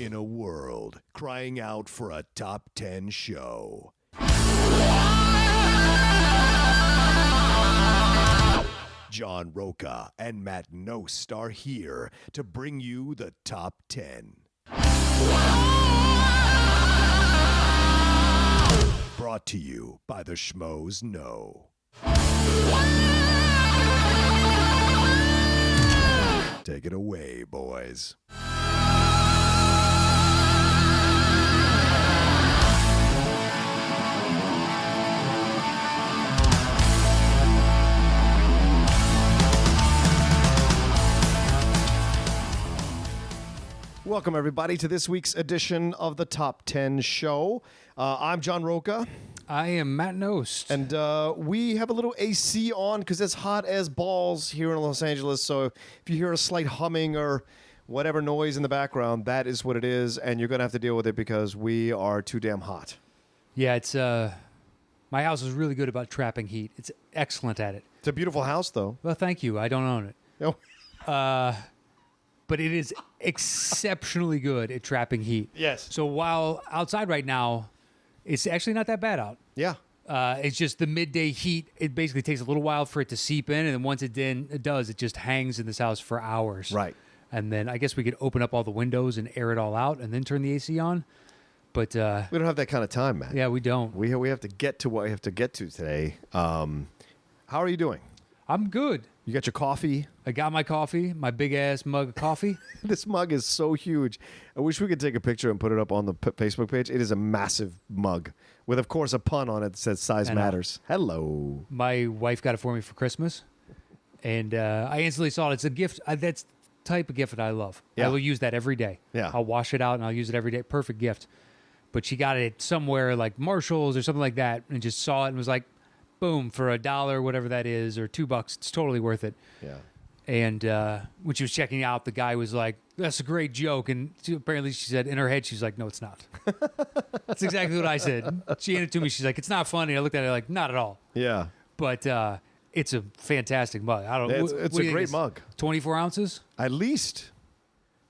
In a world crying out for a top 10 show, John Rocha and Matt Knost are here to bring you the top 10. Brought to you by the Schmoes Know. Take it away, boys. Welcome, everybody, to this week's edition of the Top 10 Show. I'm John Rocha. I am Matt Knost. And we have a little AC on because it's hot as balls here in Los Angeles. So if you hear a slight humming or whatever noise in the background, that is what it is. And you're going to have to deal with it because we are too damn hot. Yeah, it's my house is really good about trapping heat. It's excellent at it. It's a beautiful house, though. Well, thank you. I don't own it. Oh. But it is exceptionally good at trapping heat. Yes. So while outside right now, it's actually not that bad out. Yeah. It's just the midday heat. It basically takes a little while for it to seep in, and then once it does, it just hangs in this house for hours. Right. And then I guess we could open up all the windows and air it all out, and then turn the AC on. But we don't have that kind of time, man. Yeah, we don't. We have to get to what we have to get to today. How are you doing? I'm good. You got your coffee? I got my coffee, my big-ass mug of coffee. This mug is so huge. I wish we could take a picture and put it up on the Facebook page. It is a massive mug with, of course, a pun on it that says size matters. Hello. My wife got it for me for Christmas, and I instantly saw it. It's a gift. That's the type of gift that I love. Yeah. I will use that every day. Yeah. I'll wash it out, and I'll use it every day. Perfect gift. But she got it somewhere like Marshall's or something like that, and just saw it and was like, boom, for $1, whatever that is, or $2, it's totally worth it. Yeah. And when she was checking out, the guy was like, that's a great joke. And apparently she said in her head, she's like, no, it's not. That's exactly what I said. She handed it to me. She's like, it's not funny. I looked at it like, not at all. Yeah. But it's a fantastic mug. I don't know. It's a great mug. 24 ounces? At least.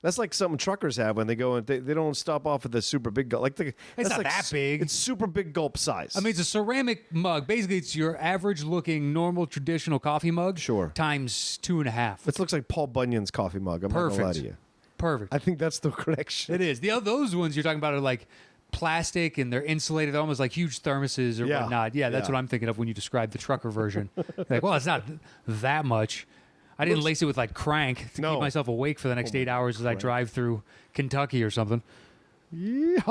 That's like something truckers have when they go and they don't stop off at the super big gulp. It's not like that big. It's super big gulp size. I mean, it's a ceramic mug. Basically, it's your average-looking, normal, traditional coffee mug. Sure. Times 2.5. It looks like Paul Bunyan's coffee mug. I'm not going to lie to you. Perfect. I think that's the connection. It is. Those ones you're talking about are like plastic and they're insulated, almost like huge thermoses or whatnot. Yeah, that's what I'm thinking of when you describe the trucker version. Like, well, it's not that much. I didn't lace it with like crank to keep myself awake for the next 8 hours as I drive through Kentucky or something. Yeah.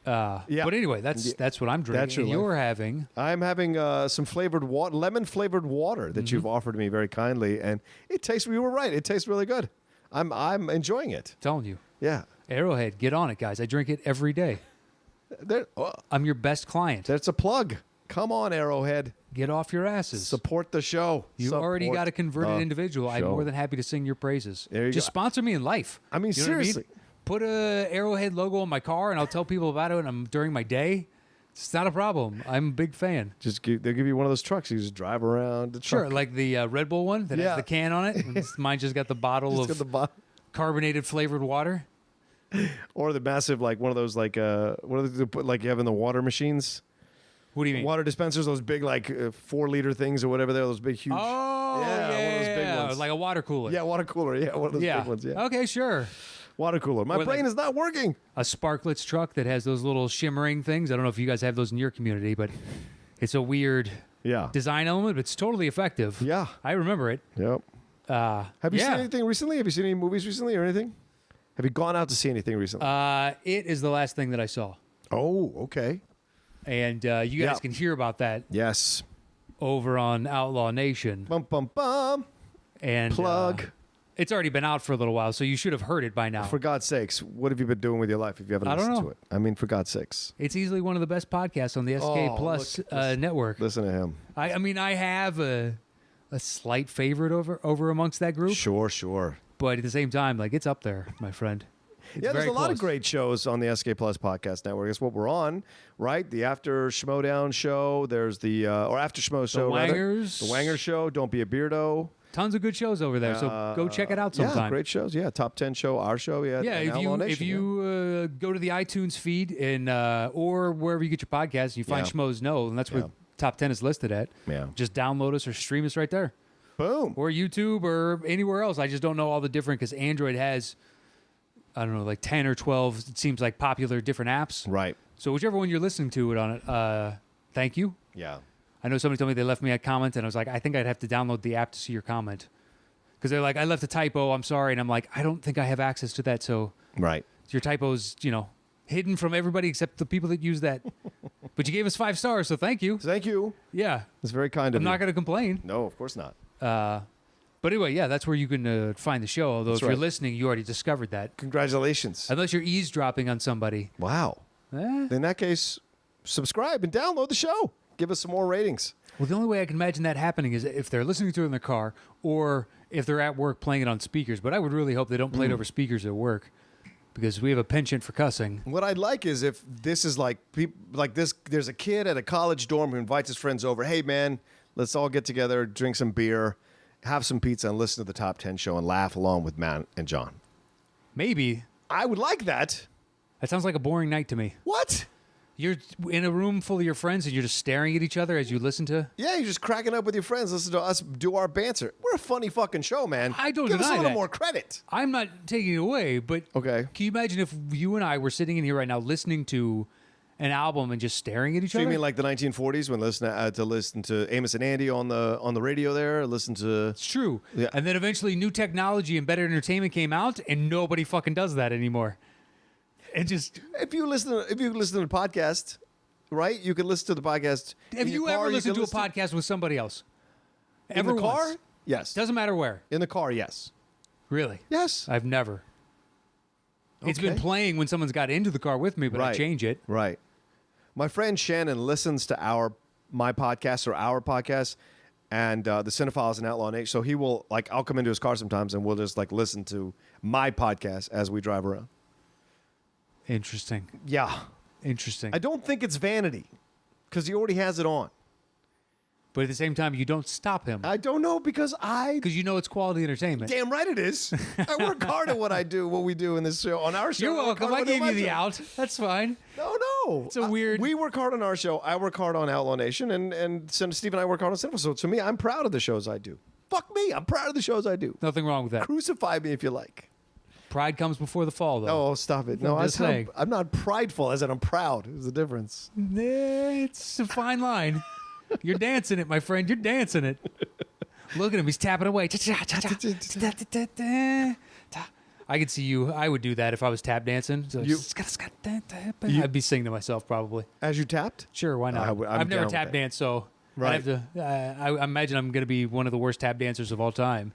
But anyway, that's what I'm drinking. And you're having? I'm having some flavored water, lemon flavored water that you've offered me very kindly, and it tastes. You were right. It tastes really good. I'm enjoying it. Telling you. Yeah. Arrowhead, get on it, guys. I drink it every day. I'm your best client. That's a plug. Come on, Arrowhead. Get off your asses. Support the show. You already got a converted individual. I'm more than happy to sing your praises. Just sponsor me in life. I mean, seriously. Put a Arrowhead logo on my car, and I'll tell people about it during my day. It's not a problem. I'm a big fan. They'll give you one of those trucks. You just drive around the truck. Sure, like the Red Bull one that has the can on it. Mine just got the bottle of carbonated flavored water. Or the massive, like one of those, like what do they put, like you have in the water machines? What do you mean? Water dispensers, those big, like 4-liter things or whatever. They're those big, huge. Oh, yeah, one of those big ones. Like a water cooler. Yeah, water cooler. Yeah, one of those big ones. Yeah. Okay, sure. Water cooler. My brain is not working. A Sparklets truck that has those little shimmering things. I don't know if you guys have those in your community, but it's a weird design element, but it's totally effective. Yeah. I remember it. Yep. Have you seen anything recently? Have you seen any movies recently or anything? Have you gone out to see anything recently? It is the last thing that I saw. Oh, okay. And you guys can hear about that. Yes. Over on Outlaw Nation. Bum, bum, bum. And plug. It's already been out for a little while, so you should have heard it by now. For God's sakes, what have you been doing with your life if you haven't listened to it? I mean, for God's sakes. It's easily one of the best podcasts on the SK Plus network. Listen to him. I mean, I have a slight favorite over amongst that group. Sure. But at the same time, like, it's up there, my friend. There's a lot of great shows on the SK Plus podcast network. That's what we're on, right? The After Schmodown show. There's the or After Schmo show. The Wangers. The Wanger show. Don't Be a Beardo. Tons of good shows over there, so go check it out sometime. Yeah, great shows. Yeah, Top 10 show, our show. Yeah, Yeah, if you go to the iTunes feed and or wherever you get your podcasts, you find Schmoes Know, and that's where Top 10 is listed at. Yeah. Just download us or stream us right there. Boom. Or YouTube or anywhere else. I just don't know all the different, because Android has, I don't know, like 10 or 12, it seems like, popular different apps. Right. So whichever one you're listening to it on it, thank you. Yeah. I know somebody told me they left me a comment, and I was like, I think I'd have to download the app to see your comment. Because they're like, I left a typo, I'm sorry. And I'm like, I don't think I have access to that, so right. Your typo's, hidden from everybody except the people that use that. But you gave us 5 stars, so thank you. Thank you. Yeah. It's very kind of you. I'm not going to complain. No, of course not. But anyway, yeah, that's where you can find the show. Although if you're listening, you already discovered that. Congratulations. Unless you're eavesdropping on somebody. Wow. In that case, subscribe and download the show. Give us some more ratings. Well, the only way I can imagine that happening is if they're listening to it in their car or if they're at work playing it on speakers. But I would really hope they don't play it over speakers at work, because we have a penchant for cussing. What I'd like is if this is like this, there's a kid at a college dorm who invites his friends over. Hey, man, let's all get together, drink some beer, have some pizza, and listen to the Top 10 show and laugh along with Matt and John. Maybe. I would like that. That sounds like a boring night to me. What? You're in a room full of your friends and you're just staring at each other as you listen to? Yeah, you're just cracking up with your friends, listen to us do our banter. We're a funny fucking show, man. I don't Give deny us a little that. more credit. I'm not taking it away, but okay. Can you imagine if you and I were sitting in here right now listening to an album and just staring at each So other? you mean like the 1940s when listen to Amos and Andy on the radio there? Listen to... It's true. Yeah. And then eventually new technology and better entertainment came out, and nobody fucking does that anymore. It just... If you listen to the podcast... Right? You can listen to the podcast. Have you ever listened to a podcast with somebody else? In Ever the car? once? Yes. Doesn't matter where. In the car, yes. Really? Yes. I've never. It's been Okay. playing when someone's got into the car with me, but I change it. Right. My friend Shannon listens to my podcast or our podcast, and the Cinephiles and Outlaw Nation. So he will, I'll come into his car sometimes, and we'll just listen to my podcast as we drive around. Interesting. Yeah. Interesting. I don't think it's vanity, because he already has it on. But at the same time, you don't stop him. I don't know, because you know it's quality entertainment. Damn right it is. I work hard at what we do in this show. On our show. You're welcome. I gave you the out. That's fine. No. It's a weird... We work hard on our show. I work hard on Outlaw Nation, and Steve and I work hard on Cinema. So to me, I'm proud of the shows I do. Fuck me. I'm proud of the shows I do. Nothing wrong with that. Crucify me if you like. Pride comes before the fall, though. Oh, stop it. No, I'm not prideful, as in I'm proud. There's a difference. It's a fine line. You're dancing it, my friend. You're dancing it. Look at him. He's tapping away. I could see you. I would do that if I was tap dancing. So I'd be singing to myself probably. As you tapped? Sure, why not? I've never tap danced, so right. I have to. I imagine I'm going to be one of the worst tap dancers of all time.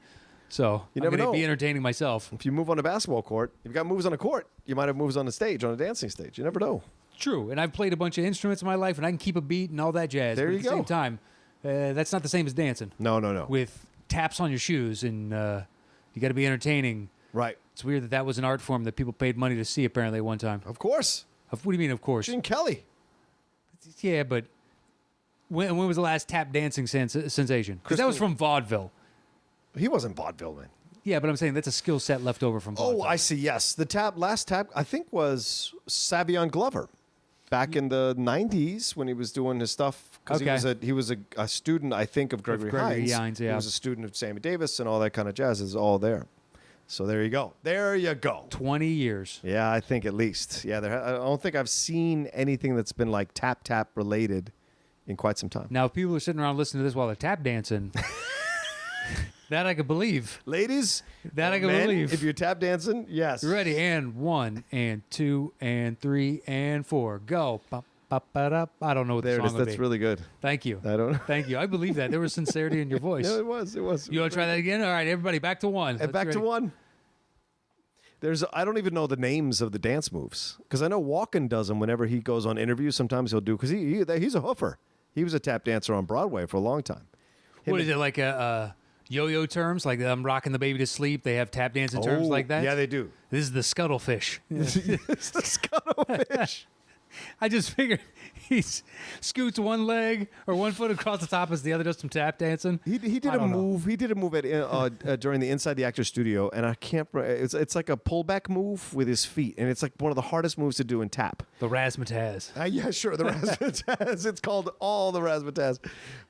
So you I'm never going to know. be entertaining myself. If you move on a basketball court, if you've got moves on a court, you might have moves on the stage, on a dancing stage. You never know. True, and I've played a bunch of instruments in my life, and I can keep a beat and all that jazz. There but you at the go. same time, that's not the same as dancing. No. With taps on your shoes, and you got to be entertaining. Right. It's weird that was an art form that people paid money to see, apparently, at one time. Of course. What do you mean, of course? Gene Kelly. Yeah, but when was the last tap dancing sensation? Because that was from vaudeville. He wasn't vaudeville, man. Yeah, but I'm saying that's a skill set left over from vaudeville. Oh, I see. Yes. The last tap, I think, was Savion Glover back in the 90s when he was doing his stuff. Because he was a student, I think, of Gregory Hines. Yeah. He was a student of Sammy Davis and all that kind of jazz. Is all there. So there you go. 20 years. Yeah, I think at least. Yeah, I don't think I've seen anything that's been like tap related in quite some time. Now, if people are sitting around listening to this while they're tap dancing... That I could believe. Ladies, that I can believe. If you're tap dancing, yes. Ready, and 1, and 2, and 3, and 4. Go. I don't know what the song would be. That's really good. Thank you. I don't know. Thank you. I believe that. There was sincerity in your voice. No, it was. You want to try that again? All right, everybody, back to 1. And back to 1. I don't even know the names of the dance moves. Because I know Walken does them whenever he goes on interviews. Sometimes he'll do, because he's a hoofer. He was a tap dancer on Broadway for a long time. What is it, like a... yo-yo terms, like I'm rocking the baby to sleep. They have tap dancing terms like that. Yeah, they do. This is the scuttlefish. It's the scuttlefish. I just figured he scoots one leg or one foot across the top as the other does some tap dancing. He did a move. He did a move at during the Inside the Actor Studio, and I can't. It's like a pullback move with his feet, and it's like one of the hardest moves to do in tap. The razzmatazz. Yeah, sure, the razzmatazz. It's called all the razzmatazz,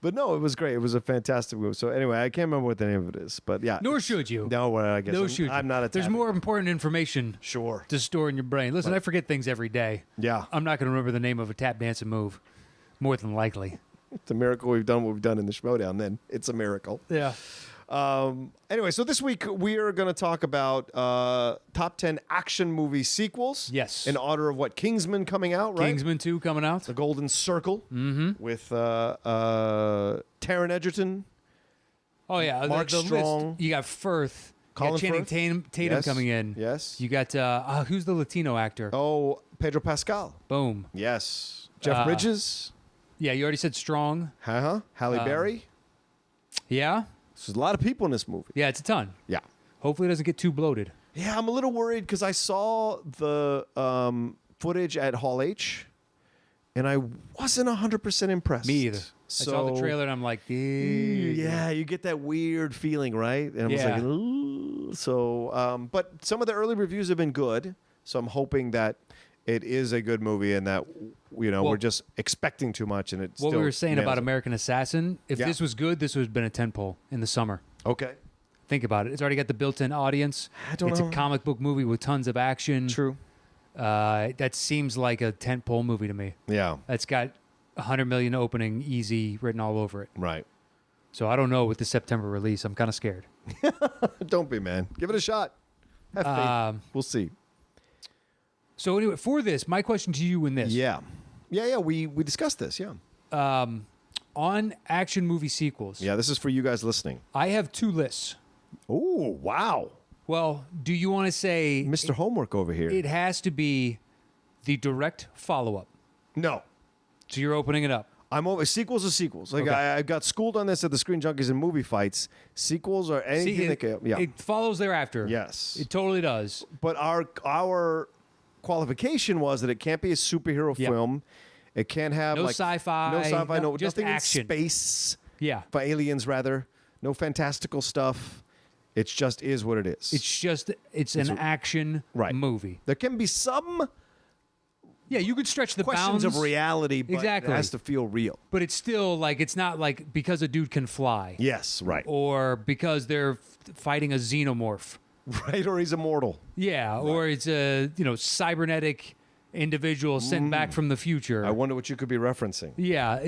but no, it was great. It was a fantastic move. So anyway, I can't remember what the name of it is, but yeah. Nor should you. No, well, I guess I'm not a. There's more important information. Sure. To store in your brain. Listen, I forget things every day. Yeah. I'm not going to remember the name of a tap dancing move. More than likely. It's a miracle we've done what we've done in the Schmodown. Then it's a miracle. Yeah. Anyway, so this week we are going to talk about top 10 action movie sequels. Yes. In honor of what Kingsman coming out, right? Kingsman 2 coming out. The Golden Circle. With Taron Egerton. Oh yeah, Mark the Strong. List, you got Firth. Colin Channing Firth? Tatum Yes. coming in. Yes. You got who's the Latino actor? Oh, Pedro Pascal. Boom. Yes. Jeff Bridges. Yeah, you already said Strong. Halle Berry. Yeah. There's a lot of people in this movie. Yeah, it's a ton. Yeah. Hopefully it doesn't get too bloated. Yeah, I'm a little worried because I saw the footage at Hall H, and I wasn't 100% impressed. Me either. So, I saw the trailer and I'm like, yeah, you get that weird feeling, right? And I was Yeah. like, ooh. So, but some of the early reviews have been good, so I'm hoping that it is a good movie and that we're just expecting too much. And it's what we were saying about nails it. American Assassin. If this was good, this would have been a tentpole in the summer. Okay, Think about it. It's already got the built-in audience. I don't it's know. a comic book movie with tons of action. True. That seems like a tentpole movie to me. Yeah, That's got 100 million opening easy written all over it. right. So I don't know with the September release. I'm kind of scared. Don't be, man. Give it a shot. Have faith. We'll see. So anyway, for this, my question to you in this. Yeah. We discussed this. Yeah. On action movie sequels, Yeah. This is for you guys listening. I have two lists. Oh, wow. Well, do you want to say Mr. Homework over here. it has to be the direct follow-up? No. So you're opening it up. I'm over. Sequels are sequels. Like Okay. I got schooled on this at the Screen Junkies and Movie Fights. Sequels are anything See, that can. Yeah. It follows thereafter. Yes. It totally does. But our qualification was that it can't be a superhero Yep. film. It can't have No like sci-fi, no sci-fi, no- no just nothing action. in space. Yeah. For aliens, rather. No fantastical stuff. It just is what it is. It's an action Right. movie. There can be some Yeah, you could stretch the questions bounds of reality, but Exactly. it has to feel real. but it's still like it's not like because a dude can fly Yes, right. or because they're fighting a xenomorph. Right, or he's immortal. Yeah, or it's a cybernetic individual sent back from the future. I wonder what you could be referencing. Yeah,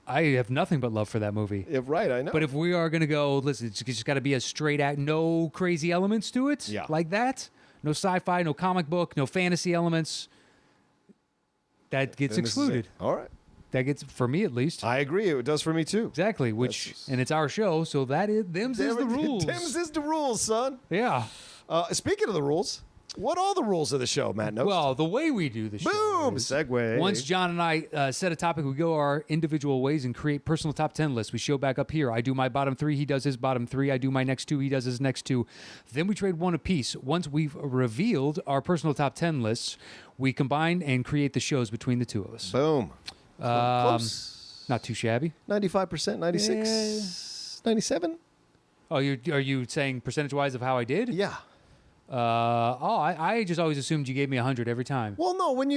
I have nothing but love for that movie. Yeah, right, I know. But if we are going to go, listen, it's just got to be a straight act, no crazy elements to it. Yeah. Like that. No sci-fi, no comic book, no fantasy elements. That gets then this is it. excluded. All right. That gets, for me at least. I agree. It does for me too. Exactly. And it's our show, so them's is the rules. Tim's is the rules, son. Yeah. Speaking of the rules, what are the rules of the show, Matt Knost? Well, the way we do the show. Boom! is Segue. Once John and I set a topic, we go our individual ways and create personal top 10 lists. We show back up here. I do my bottom three. He does his bottom three. I do my next two. He does his next two. Then we trade one apiece. Once we've revealed our personal top 10 lists, we combine and create the shows between the two of us. Boom. Close. Not too shabby. 95%, 96, 97? Oh, are you saying percentage-wise of how I did? Yeah. I just always assumed you gave me 100 every time. Well, no. When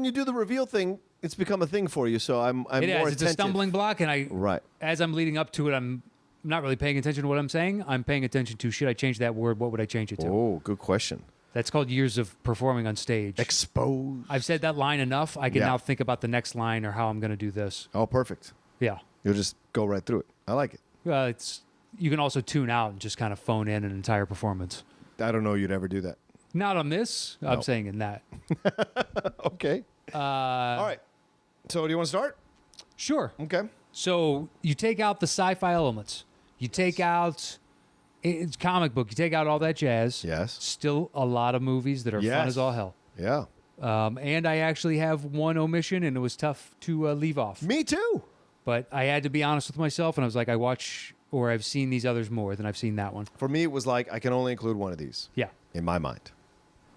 you do the reveal thing, it's become a thing for you. So I'm It more is. It's a attentive. stumbling block, and Right. as I'm leading up to it, I'm not really paying attention to what I'm saying. I'm paying attention to, should I change that word? What would I change it to? Oh, good question. That's called years of performing on stage. Exposed. I've said that line enough. I can Yeah. now think about the next line or how I'm going to do this. Oh, perfect. Yeah. You'll just go right through it. I like it. You can also tune out and just kind of phone in an entire performance. I don't know you'd ever do that. Not on this. I'm No. saying in that. Okay. All right. So do you want to start? Sure. Okay. So you take out the sci-fi elements. You take out it's comic book. You take out all that jazz. Yes. Still a lot of movies that are fun Yes. as all hell. Yeah. And I actually have one omission, and it was tough to leave off. Me too. But I had to be honest with myself, and I was like, I've seen these others more than I've seen that one. For me, it was like I can only include one of these Yeah. in my mind.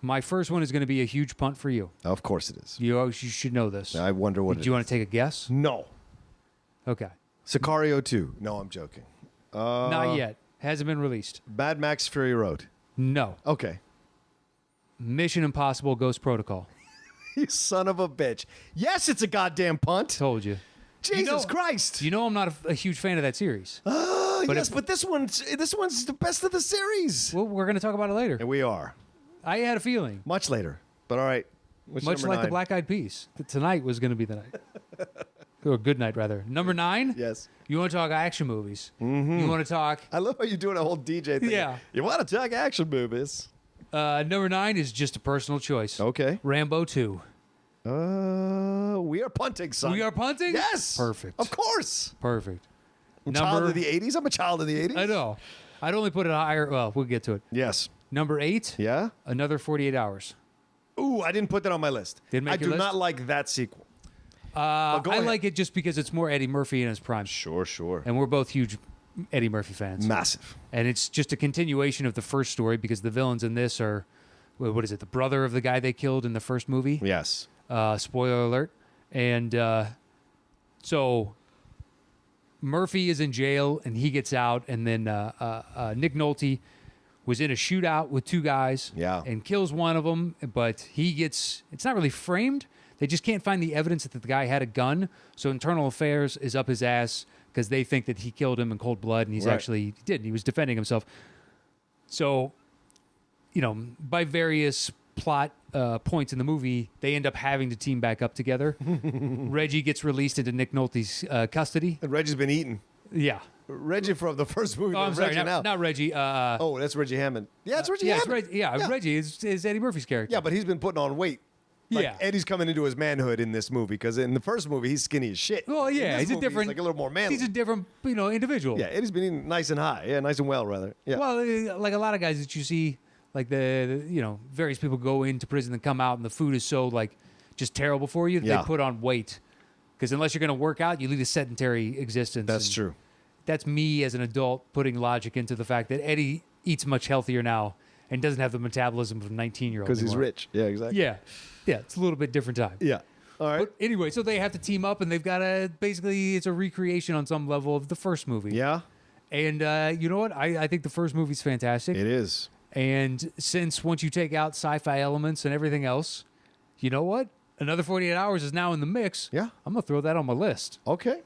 My first one is going to be a huge punt for you. Of course it is. You should know this. I wonder what Do you want to take a guess? No. Okay. Sicario 2. No, I'm joking. Not yet. Hasn't been released. Mad Max Fury Road. No. Okay. Mission Impossible Ghost Protocol. You son of a bitch. Yes, it's a goddamn punt. Told you. Jesus Christ. You know I'm not a huge fan of that series. But this one's the best of the series. Well, we're going to talk about it later. And we are. I had a feeling. Much later. But all right. What's Much number like 9? the Black Eyed Peas. Tonight was going to be the night. Or good night, rather. Number 9? Yes. You want to talk action movies. Mm-hmm. You want to talk... I love how you're doing a whole DJ thing. Yeah. You want to talk action movies. Number 9 is just a personal choice. Okay. Rambo 2. We are punting, son. We are punting? Yes. Perfect. Of course. Perfect. I'm a child of the 80s. I'm a child of the 80s. I know. I'd only put it higher. Well, we'll get to it. Yes. Number 8. Yeah? Another 48 Hours. Ooh, I didn't put that on my list. Didn't make I your do list? not like that sequel. I ahead. like it just because it's more Eddie Murphy in his prime. Sure. And we're both huge Eddie Murphy fans. Massive. And it's just a continuation of the first story because the villains in this are, what is it, the brother of the guy they killed in the first movie? Yes. Spoiler alert. And so Murphy is in jail and he gets out, and then Nick Nolte was in a shootout with 2 guys and kills one of them, but he gets, it's not really framed. They just can't find the evidence that the guy had a gun. So Internal Affairs is up his ass because they think that he killed him in cold blood, and he's actually, he didn't. He was defending himself. So, by various plot points in the movie, they end up having to team back up together. Reggie gets released into Nick Nolte's custody. And Reggie's been eaten. Yeah. Reggie from the first movie. Oh, I'm sorry, Reggie now. not Reggie. That's Reggie Hammond. Yeah, it's Reggie Hammond. Reggie is Eddie Murphy's character. Yeah, but he's been putting on weight. Eddie's coming into his manhood in this movie because in the first movie he's skinny as shit. Well, yeah, he's a different, he's like a little more manly. He's a different, individual. Yeah, Eddie's been eating nice and high. Yeah, nice and well, rather. Yeah. Well, like a lot of guys that you see, like the various people go into prison and come out, and the food is so just terrible for you that they put on weight. Because unless you're going to work out, you lead a sedentary existence. That's true. That's me as an adult putting logic into the fact that Eddie eats much healthier now and doesn't have the metabolism of a 19-year-old. Because he's rich. Yeah, exactly. Yeah, it's a little bit different time. Yeah. All right. But anyway, so they have to team up, and they've got to basically, it's a recreation on some level of the first movie. Yeah. And you know what? I think the first movie's fantastic. It is. And since once you take out sci-fi elements and everything else, you know what? Another 48 Hours is now in the mix. Yeah. I'm going to throw that on my list. Okay.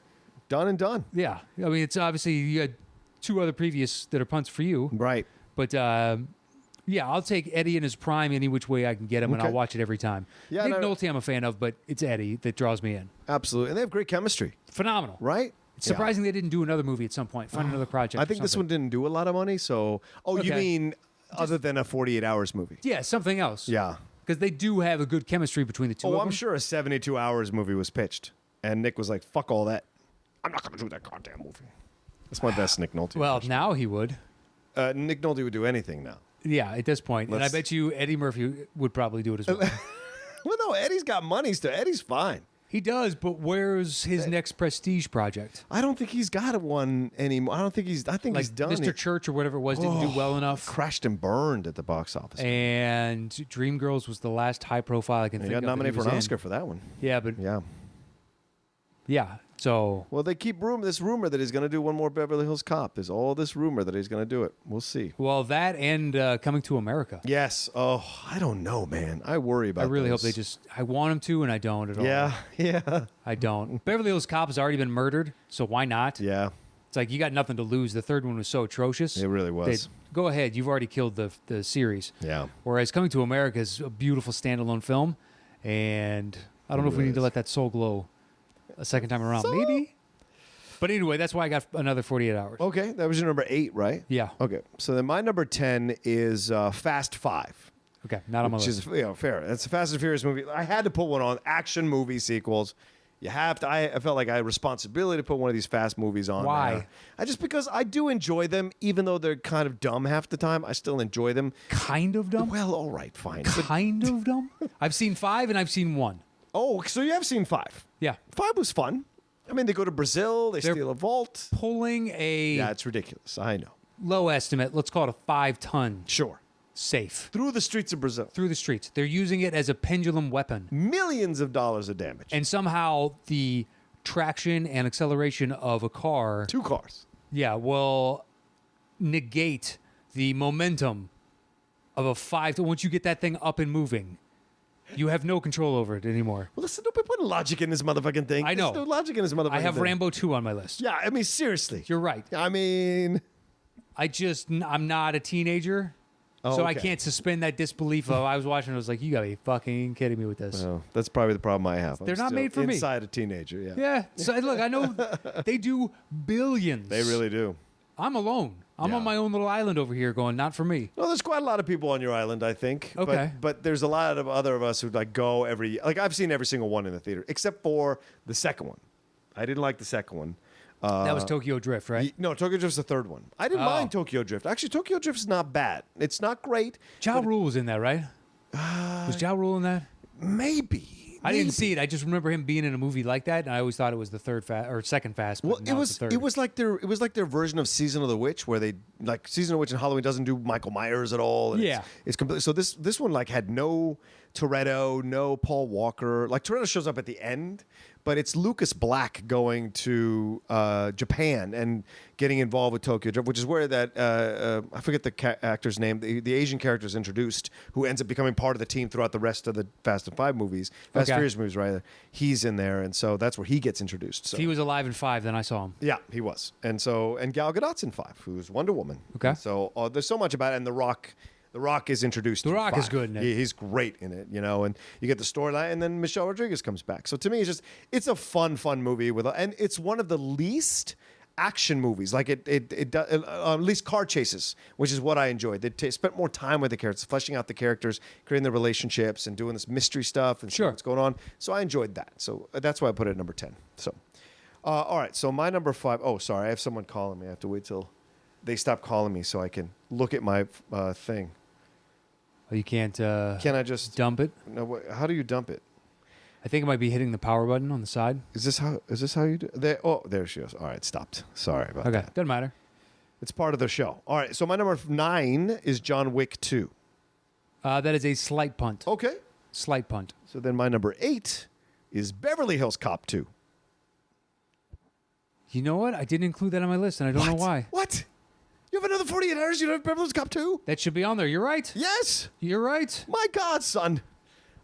Done and done. Yeah. I mean, it's obviously, you had 2 other previous that are punts for you. Right. But, yeah, I'll take Eddie in his prime any which way I can get him, and I'll watch it every time. Yeah, Nick Nolte I'm a fan of, but it's Eddie that draws me in. Absolutely. And they have great chemistry. Phenomenal. Right? It's surprising they didn't do another movie at some point. Find another project. I think this one didn't do a lot of money, so... Oh, you mean other than a 48 Hours movie? Yeah, something else. Yeah. Because they do have a good chemistry between the two of them. I'm sure a 72 Hours movie was pitched, and Nick was like, fuck all that. I'm not going to do that goddamn movie. That's my best Nick Nolte. Well, now he would. Nick Nolte would do anything now. Yeah, at this point. And I bet you Eddie Murphy would probably do it as well. Well, no, Eddie's got money still. Eddie's fine. He does, but where's his next prestige project? I don't think he's got one anymore. I think he's done. Mr. Church or whatever it was didn't do well enough. Crashed and burned at the box office. And Dreamgirls was the last high profile I can think of. He got nominated for an Oscar for that one. Yeah, but yeah. So they keep this rumor that he's going to do one more Beverly Hills Cop. There's all this rumor that he's going to do it. We'll see. Well, that and Coming to America. Yes. Oh, I don't know, man. I worry about. I really those. hope I want him to, and I don't at all. Yeah. I don't. Beverly Hills Cop has already been murdered, so why not? Yeah. It's like you got nothing to lose. The third one was so atrocious. It really was. Go ahead. You've already killed the series. Yeah. Whereas Coming to America is a beautiful standalone film, and I don't know if we need to let that soul glow a second time around. Maybe. But anyway, that's why I got another 48 Hours. Okay, that was your number 8, right? Yeah. Okay, so then my number 10 is Fast 5. Okay, not on my list. Which is fair. That's a Fast and Furious movie. I had to put one on. Action movie sequels. You have to. I felt like I had responsibility to put one of these fast movies on. Why? Just because I do enjoy them, even though they're kind of dumb half the time. I still enjoy them. Kind of dumb? Well, all right, fine. Kind of dumb? I've seen 5 and I've seen 1. Oh, so you have seen 5? Yeah. 5 was fun. I mean, they go to Brazil. They're steal a vault. Pulling a... Yeah, it's ridiculous. I know. Low estimate. Let's call it a 5-ton. Sure. safe Through the streets of Brazil. through the streets. They're using it as a pendulum weapon. Millions of dollars of damage. And somehow the traction and acceleration of a car, 2 cars. will negate the momentum of a 5. Once you get that thing up and moving, you have no control over it anymore. Well, listen, don't be putting logic in this motherfucking thing. I know. There's no logic in this motherfucking I have thing. Rambo 2 on my list. Yeah, I mean, seriously. You're right. I mean... I'm not a teenager, so I okay. can't suspend that disbelief of I was watching. I was like, you gotta be fucking kidding me with this. Oh, that's probably the problem I have. They're I'm not still made for me. Inside a teenager, yeah. Yeah. So look, I know they do billions. They really do. I'm alone. I'm Yeah. on my own little island over here going, not for me. Well, there's quite a lot of people on your island, I think. Okay. But there's a lot of other of us who like go every... Like, I've seen every single one in the theater, except for the second one. I didn't like the second one. That was Tokyo Drift, right? No, Tokyo Drift's the third one. I didn't mind Tokyo Drift. Actually, Tokyo Drift's not bad. It's not great. Ja Rule was in that, right? Was Ja Rule in that? Maybe. I didn't see it. I just remember him being in a movie like that, and I always thought it was the third or second fast. But Well, now it's the third. it was like their version of Season of the Witch, where they like Season of the Witch and Halloween doesn't do Michael Myers at all. And Yeah. it's completely. So this one like had no Toretto, no Paul Walker. Like Toretto shows up at the end, but it's Lucas Black going to Japan and getting involved with Tokyo Drift, which is where that I forget the actor's name. The Asian character is introduced, who ends up becoming part of the team throughout the rest of the Fast and Furious movies. Right, he's in there, and so that's where he gets introduced. So If he was alive in 5, then I saw him. yeah, he was, and Gal Gadot's in 5, who's Wonder Woman. Okay. So there's so much about it, and The Rock is introduced. The in Rock is 5. good in it. He's great in it, and you get the storyline, and then Michelle Rodriguez comes back. So to me, it's a fun movie and it's one of the least action movies. Like it does, at least car chases, which is what I enjoyed. They spent more time with the characters, fleshing out the characters, creating the relationships, and doing this mystery stuff and seeing what's going on. So I enjoyed that. So that's why I put it at number 10. So, all right. So my number 5. Oh, sorry, I have someone calling me. I have to wait till they stop calling me so I can look at my thing. Oh, you can't. Can I just dump it? No. How do you dump it? I think it might be hitting the power button on the side. Is this how you do? There she goes. All right, stopped. Sorry about Okay, that. doesn't matter. It's part of the show. All right, so my number 9 is John Wick 2. That is a slight punt. Okay. Slight punt. So then my number 8 is Beverly Hills Cop 2. You know what? I didn't include that on my list, and I don't know why. What? You have another 48 hours? You don't have Beverly Hills Cop 2? That should be on there. You're right. Yes. You're right. My God, son.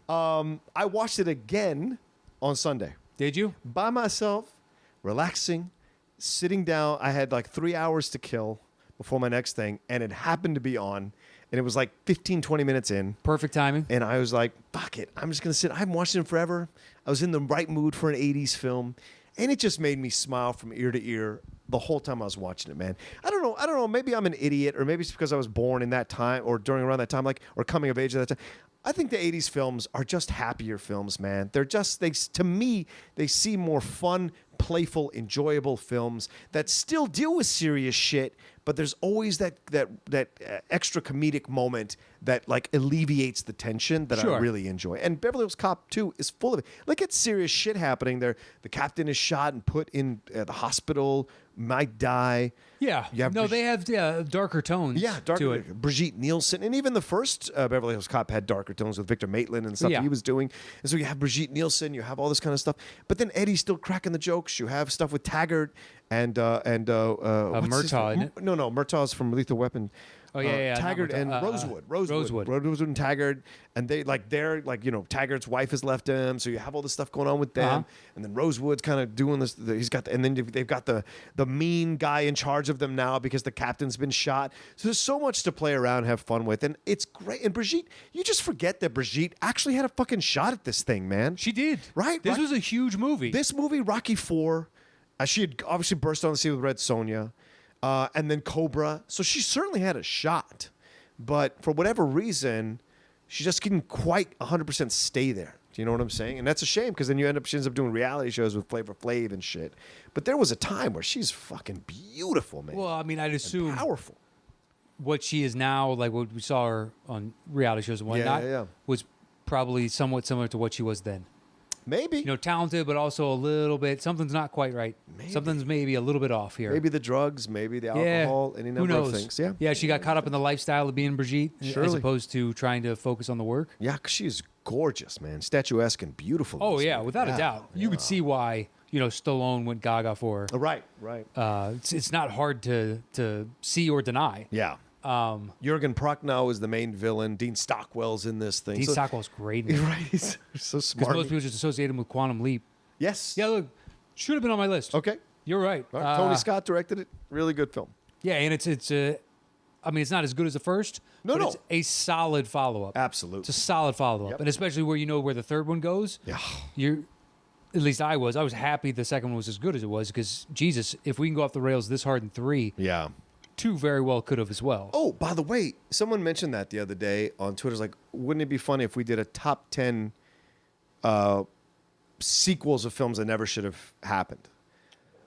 I watched it again on Sunday. Did you? By myself, relaxing, sitting down. I had like 3 hours to kill before my next thing, and it happened to be on, and it was like 15, 20 minutes in. Perfect timing. And I was like, fuck it. I'm just going to sit. I haven't watched it in forever. I was in the right mood for an 80s film, and it just made me smile from ear to ear the whole time I was watching it, man. I don't know. Maybe I'm an idiot, or maybe it's because I was born in that time or around that time, or coming of age at that time. I think the 80s films are just happier films, man. To me, they seem more fun, playful, enjoyable films that still deal with serious shit, but there's always that extra comedic moment that like alleviates the tension that I really enjoy. And Beverly Hills Cop 2 is full of it. Like, it's serious shit happening there. The captain is shot and put in the hospital, might die. Yeah. They have darker tones to it. Brigitte Nielsen. And even the first Beverly Hills Cop had darker tones with Victor Maitland and stuff he was doing. And so you have Brigitte Nielsen, you have all this kind of stuff. But then Eddie's still cracking the jokes. You have stuff with Taggart and Murtaugh, isn't it? No, Murtaugh's from Lethal Weapon. Oh, yeah. Taggart and Rosewood and Taggart, and Taggart's wife has left him, so you have all this stuff going on with them, and then Rosewood's kind of doing this. And then they've got the mean guy in charge of them now because the captain's been shot. So there's so much to play around, have fun with, and it's great. And Brigitte, you just forget that Brigitte actually had a fucking shot at this thing, man. She did. Right? This was a huge movie. This movie, Rocky IV, she had obviously burst on the scene with Red Sonja. And then Cobra. So she certainly had a shot. But for whatever reason, she just couldn't quite 100% stay there. Do you know what I'm saying? And that's a shame because then she ends up doing reality shows with Flavor Flav and shit. But there was a time where she's fucking beautiful, man. Well, I mean, I'd assume powerful. What she is now, like what we saw her on reality shows and whatnot, was probably somewhat similar to what she was then. Maybe. Talented, but also a little bit, something's not quite right. Something's maybe a little bit off here. Maybe the drugs, maybe the alcohol, any number of things. Yeah. Yeah, she got caught up in the lifestyle of being Brigitte as Surely. opposed to trying to focus on the work. Yeah, 'cause she is gorgeous, man. Statuesque and beautiful. in Oh, this yeah, movie. without a doubt. You could see why, Stallone went gaga for her. Right. It's not hard to see or deny. Yeah. Jurgen Prochnow is the main villain. Dean Stockwell's in this thing. Dean Stockwell's great in it. Right. He's so Because smart. most people just associate him with Quantum Leap. Yes. Yeah, look, should have been on my list. Okay. You're right. All right. Tony Scott directed it. Really good film. Yeah, and it's it's not as good as the first, but it's a solid follow-up. Absolutely. It's a solid follow-up. Yep. And especially where the third one goes. Yeah. At least I was happy the second one was as good as it was because, Jesus, if we can go off the rails this hard in 3, Yeah. 2 very well could have as well. Oh, by the way, someone mentioned that the other day on Twitter. It's like, wouldn't it be funny if we did a top 10 sequels of films that never should have happened?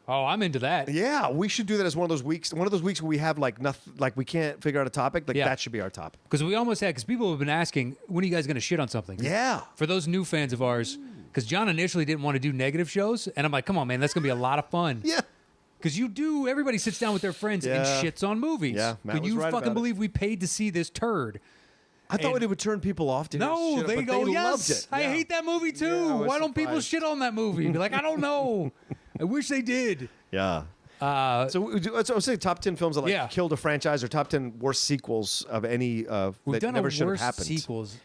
Oh, I'm into that. Yeah, we should do that as one of those weeks. One of those weeks where we have like nothing, like we can't figure out a topic. Like that should be our topic. Because we almost had, because people have been asking, when are you guys going to shit on something? Yeah. For those new fans of ours, because John initially didn't want to do negative shows, and I'm like, come on, man, that's going to be a lot of fun. Yeah. Because everybody sits down with their friends and shits on movies. Yeah, Matt Could was you right fucking about it. believe we paid to see this turd? I thought it would turn people off. To No, shit, they but go, they yes, loved it. I Yeah. hate that movie too. Yeah, I was Why don't people surprised. shit on that movie? Be like, I don't know. I wish they did. Yeah. So I was saying top 10 films that killed a franchise or top 10 worst sequels of any We've that done never a should have worst happened. sequels,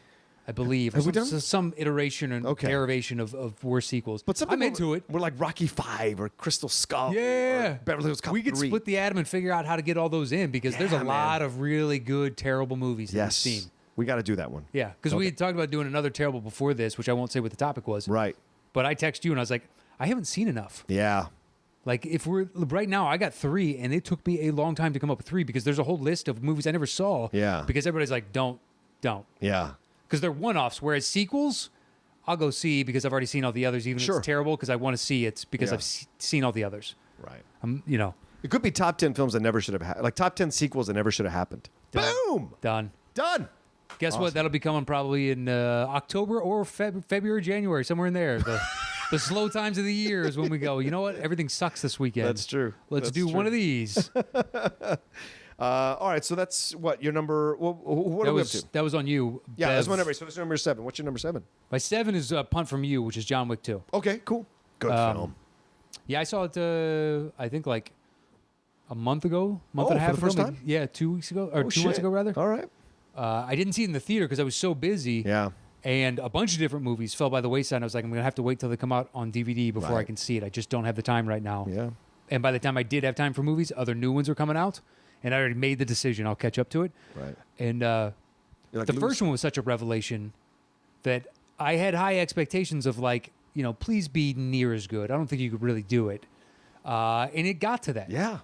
I believe. Have we some, done? some iteration and derivation of worst sequels. But some I'm people into it. We're like Rocky 5 or Crystal Skull. Yeah. Or Beverly Hills Cop We could 3. split the atom and figure out how to get all those in because there's a Yeah, lot man. of really good, terrible movies that Yes. we've seen. We got to do that one. Yeah, because we had talked about doing another terrible before this, which I won't say what the topic was. Right. But I texted you and I was like, I haven't seen enough. Yeah. Like, if we're right now, I got 3, and it took me a long time to come up with 3 because there's a whole list of movies I never saw. Yeah. Because everybody's like, don't. Yeah. Because they're one-offs, whereas sequels, I'll go see because I've already seen all the others, even if it's terrible, because I want to see it because I've seen all the others. Right. It could be top 10 films that never should have happened. Like top 10 sequels that never should have happened. Done. Boom. Done. Guess what? That'll be coming probably in October or February, January, somewhere in there. The slow times of the year is when we go, you know what? Everything sucks this weekend. That's true. Let's do one of these. All right, so that's what your number. What are we up to? That was on you. Yeah, Bev. that's my number. So that's number 7. What's your number 7? My 7 is Punt From You, which is John Wick 2. Okay, cool. Good film. Yeah, I saw it. I think like a month ago, month Oh, and a half for the first ago. time? Yeah, 2 weeks ago or 2 months shit. ago rather. All right. I didn't see it in the theater because I was so busy. Yeah. And a bunch of different movies fell by the wayside. And I was like, I'm going to have to wait till they come out on DVD before I Right. can see it. I just don't have the time right now. Yeah. And by the time I did have time for movies, other new ones were coming out. And I already made the decision. I'll catch up to it. Right. And You're like, the first one was such a revelation that I had high expectations of like, please be near as good. I don't think you could really do it. And it got to that. Yeah.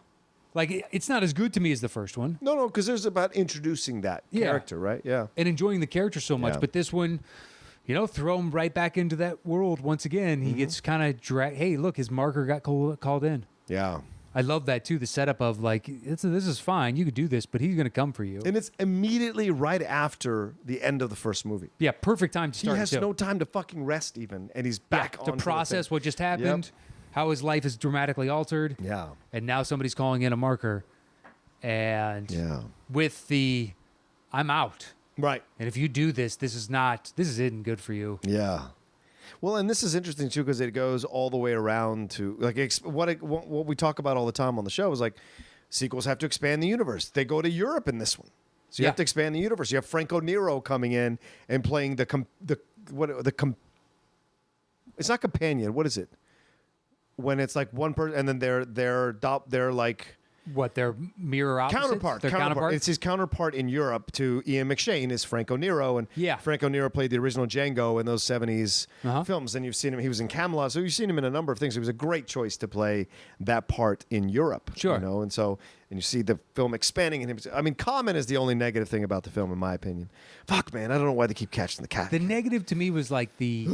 Like, it's not as good to me as the first one. No, because there's about introducing that character, right? Yeah. And enjoying the character so much. Yeah. But this one, throw him right back into that world once again. Mm-hmm. He gets kind of dragged. Hey, look, his marker got called in. Yeah. I love that, too, the setup of, like, this is fine. You could do this, but he's going to come for you. And it's immediately right after the end of the first movie. Yeah, perfect time to He start. has too. no time to fucking rest even, and he's back on to process what just happened, how his life is dramatically altered. Yeah. And now somebody's calling in a marker. And with the, I'm out. Right. And if you do this, this isn't good for you. Yeah. Well, and this is interesting too because it goes all the way around to like what we talk about all the time on the show is like sequels have to expand the universe. They go to Europe in this one, so you have to expand the universe. You have Franco Nero coming in and playing it's not companion. What is it? When it's like one person and then they're like What, their mirror opposites? counterpart. Their counterpart? It's his counterpart in Europe to Ian McShane is Franco Nero, and Franco Nero played the original Django in those 70s films. And you've seen him; he was in Camelot, so you've seen him in a number of things. He was a great choice to play that part in Europe. Sure, and you see the film expanding. And I mean, Common is the only negative thing about the film, in my opinion. Fuck, man, I don't know why they keep catching the cat. The negative to me was like the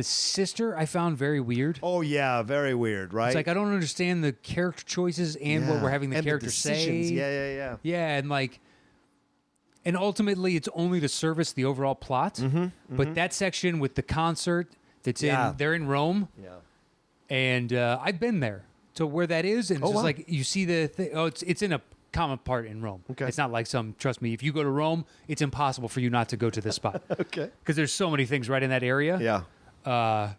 sister I found very weird. Oh yeah, very weird, right? It's like I don't understand the character choices and what we're having the characters say. Yeah. Yeah, And ultimately, it's only to service the overall plot. But that section with the concert they're in Rome. Yeah. And I've been there to where that is. And it's just like, you see the thing. Oh, it's in a common part in Rome. Okay. It's not like trust me, if you go to Rome, it's impossible for you not to go to this spot. Okay. Because there's so many things right in that area. Yeah.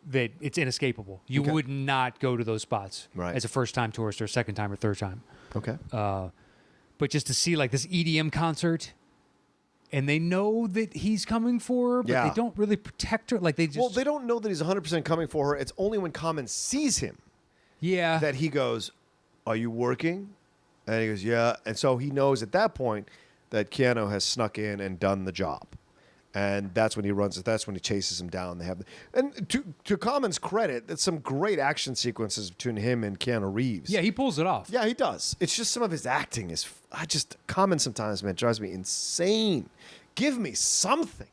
That it's inescapable. You would not go to those spots as a first-time tourist or second time or third time. Okay. But just to see like this EDM concert, and they know that he's coming for her, but they don't really protect her. Like they just they don't know that he's 100% coming for her. It's only when Common sees him that he goes, "Are you working?" And he goes, "Yeah." And so he knows at that point that Keanu has snuck in and done the job. And that's when he runs it. That's when he chases him down. They have, and to Common's credit, that's some great action sequences between him and Keanu Reeves. Yeah, he pulls it off. Yeah, he does. It's just some of his acting is. Common sometimes, man, drives me insane. Give me something.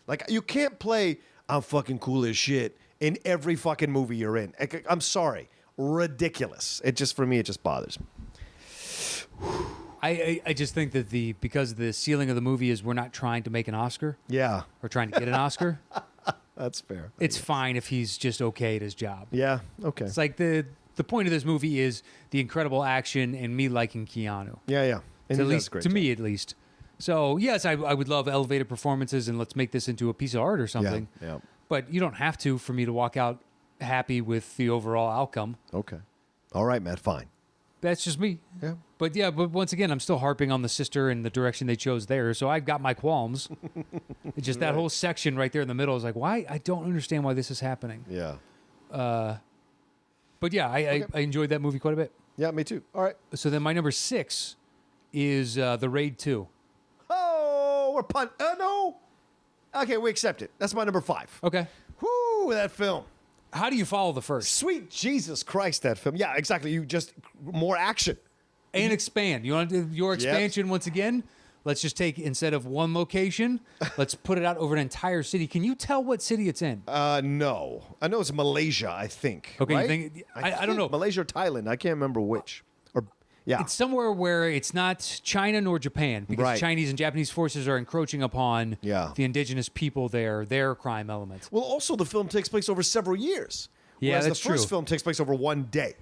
Like you can't play "I'm fucking cool as shit" in every fucking movie you're in. I'm sorry, ridiculous. For me, it just bothers me. I just think that because the ceiling of the movie is we're not trying to make an Oscar. Yeah. We're trying to get an Oscar. That's fair. It's fine if he's just okay at his job. Yeah. Okay. It's like the point of this movie is the incredible action and me liking Keanu. Yeah. And at least to me, at least. So yes, I would love elevated performances and let's make this into a piece of art or something. Yeah. But you don't have to for me to walk out happy with the overall outcome. Okay. All right, Matt. Fine. That's just me. Yeah. But once again, I'm still harping on the sister and the direction they chose there. So I've got my qualms. It's just that whole section right there in the middle is like, why? I don't understand why this is happening. Yeah. But yeah, I enjoyed that movie quite a bit. Yeah, me too. All right. So then my number 6 is The Raid 2. Oh, we're punt. No. Okay, we accept it. That's my number 5. Okay. Whoo, that film. How do you follow the first? Sweet Jesus Christ, that film. Yeah, exactly. You just more action. And expand. You want to do your expansion once again? Let's just take, instead of one location, let's put it out over an entire city. Can you tell what city it's in? No. I know it's Malaysia, I think. Okay, right? you think, I don't know. Malaysia or Thailand. I can't remember which. Yeah. It's somewhere where it's not China nor Japan, because Chinese and Japanese forces are encroaching upon the indigenous people there, their crime elements. Well, also the film takes place over several years. Yeah, whereas that's the first true. film takes place over one day.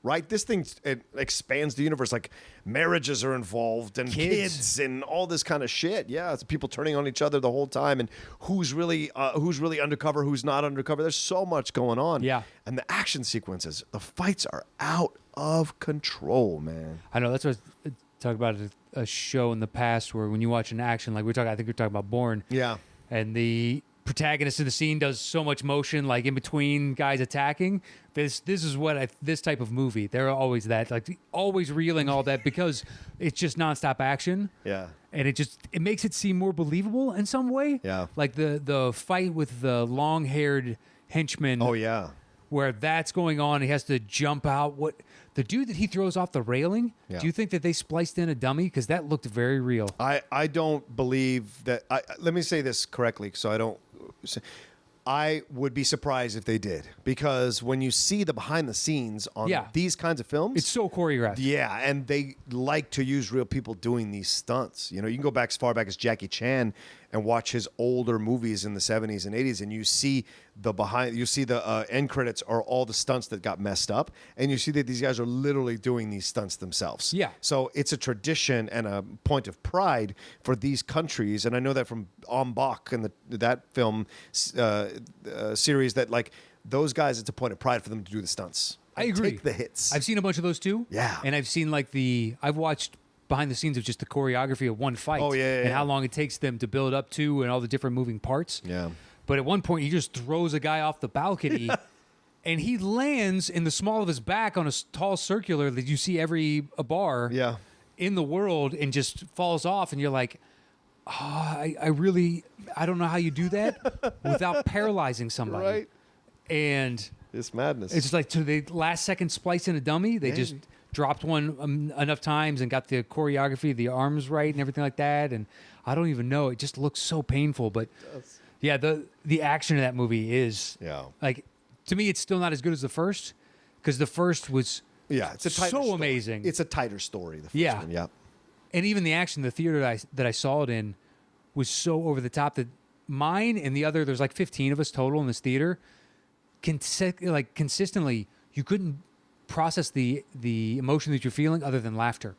Right? This thing it expands the universe. Like marriages are involved and kids and all this kind of shit. Yeah, it's people turning on each other the whole time and who's really undercover, who's not undercover. There's so much going on. Yeah. And the action sequences, the fights are out of control, man. I know, that's what I talked about a show in the past where when you watch an action, like I think we're talking about Bourne. Yeah. And the protagonist of the scene does so much motion, like in between guys attacking. This is what this type of movie. They're always that, like always reeling all that because it's just nonstop action. Yeah. And it makes it seem more believable in some way. Yeah. Like the fight with the long-haired henchman. Oh yeah. Where that's going on, he has to jump out. What the dude that he throws off the railing? Yeah. Do you think that they spliced in a dummy? Because that looked very real. I don't believe that. Let me say this correctly, so I don't. I would be surprised if they did, because when you see the behind the scenes on these kinds of films, it's so choreographed. Yeah, and they like to use real people doing these stunts. You know, you can go back as far back as Jackie Chan and watch his older movies in the 70s and 80s, and you see the end credits are all the stunts that got messed up, and you see that these guys are literally doing these stunts themselves. Yeah. So it's a tradition and a point of pride for these countries, and I know that from En Bach and that film series, that like those guys, it's a point of pride for them to do the stunts. I agree. Take the hits. I've seen a bunch of those too. Yeah. And I've seen I've watched behind the scenes of just the choreography of one fight. Oh, yeah. And how long it takes them to build up to and all the different moving parts. Yeah. But at one point, he just throws a guy off the balcony and he lands in the small of his back on a tall circular that you see every bar in the world and just falls off. And you're like, I don't know how you do that without paralyzing somebody. Right. And it's madness. it's just like to the last second splice in a dummy. They just dropped one enough times and got the choreography, the arms right and everything like that. And I don't even know. It just looks so painful. But yeah, the action in that movie is like, to me, it's still not as good as the first, because the first was it's a tighter so story. amazing. It's a tighter story. The first one. Yeah. And even the action, the theater that I saw it in was so over the top that mine and the other, there's like 15 of us total in this theater, consistently, you couldn't process the emotion that you're feeling other than laughter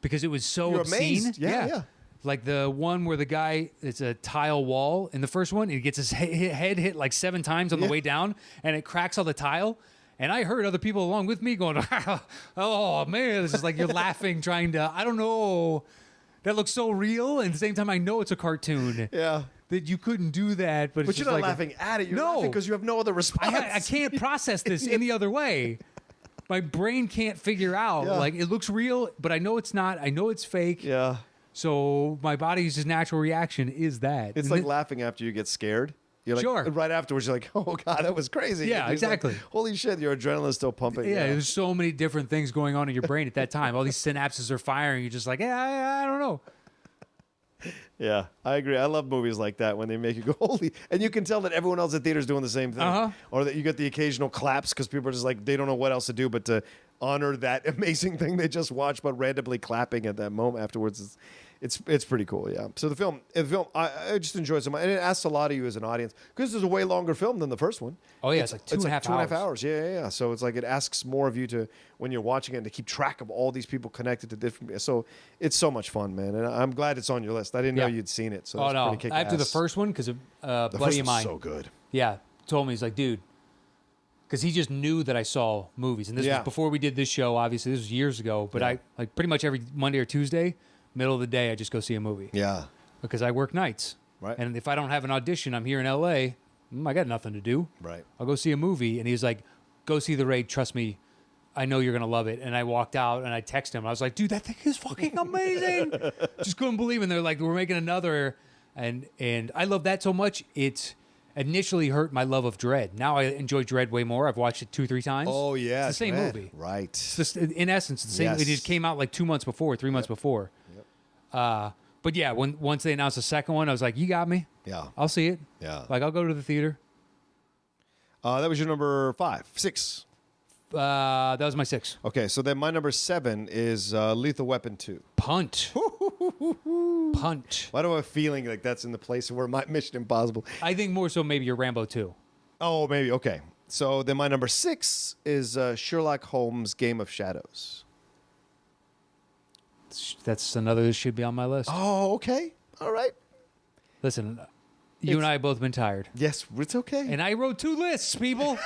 because it was so You're obscene. amazed. Yeah. Like the one where the guy, it's a tile wall in the first one, and he gets his head hit like 7 times on the way down, and it cracks all the tile. And I heard other people along with me going, oh, man, this is like you're laughing, trying to, I don't know. That looks so real. And at the same time, I know it's a cartoon. Yeah. That you couldn't do that. But it's you're just not like laughing at it. You're laughing because you have no other response. I can't process this any other way. My brain can't figure out. Yeah. Like, it looks real, but I know it's not. I know it's fake. Yeah. So my body's just natural reaction is that. It's like laughing after you get scared. You're like, Sure. Right afterwards, you're like, oh, God, that was crazy. Yeah, And you're like, exactly. holy shit, your adrenaline's still pumping. Yeah, there's so many different things going on in your brain at that time. All these synapses are firing. You're just like, I don't know. Yeah, I agree. I love movies like that when they make you go, holy. And you can tell that everyone else at theater's doing the same thing. Uh-huh. Or that you get the occasional claps because people are just like, they don't know what else to do but to honor that amazing thing they just watched, but randomly clapping at that moment afterwards. It's pretty cool, yeah. So the film, I just enjoyed it so much. And it asks a lot of you as an audience because it's a way longer film than the first one. Oh, yeah, it's like 2.5 hours. Yeah. So it's like it asks more of you to, when you're watching it, and to keep track of all these people connected to different. So it's so much fun, man. And I'm glad it's on your list. I didn't know you'd seen it. So that's pretty kick-ass. After the first one, because a buddy of mine. So good. Yeah, told me, he's like, dude, because he just knew that I saw movies. And this was before we did this show, obviously. This was years ago. But I, like, pretty much every Monday or Tuesday, middle of the day, I just go see a movie. Yeah. Because I work nights. Right. And if I don't have an audition, I'm here in L.A., I got nothing to do. Right. I'll go see a movie. And he's like, go see The Raid. Trust me, I know you're going to love it. And I walked out and I texted him. I was like, dude, that thing is fucking amazing. Just couldn't believe it. And they're like, we're making another. And I love that so much. It initially hurt my love of Dread. Now I enjoy Dread way more. I've watched it 2-3 times. Oh, yeah. It's the same Dread. movie. Right. It's just, in essence, the same. Yes. It just came out like 2 months before, 3 months before. But yeah, once they announced the second one, I was like, you got me. Yeah. I'll see it. Yeah. Like, I'll go to the theater. That was your number 6. That was my 6. Okay, so then my number 7 is Lethal Weapon 2. Punch. Punch. Why do I have a feeling like that's in the place where my Mission Impossible? I think more so maybe your Rambo 2. Oh, maybe. Okay. So then my number 6 is Sherlock Holmes' Game of Shadows. That's another that should be on my list. Oh, okay. All right. Listen, you and I have both been tired. Yes, it's okay. And I wrote 2 lists, people.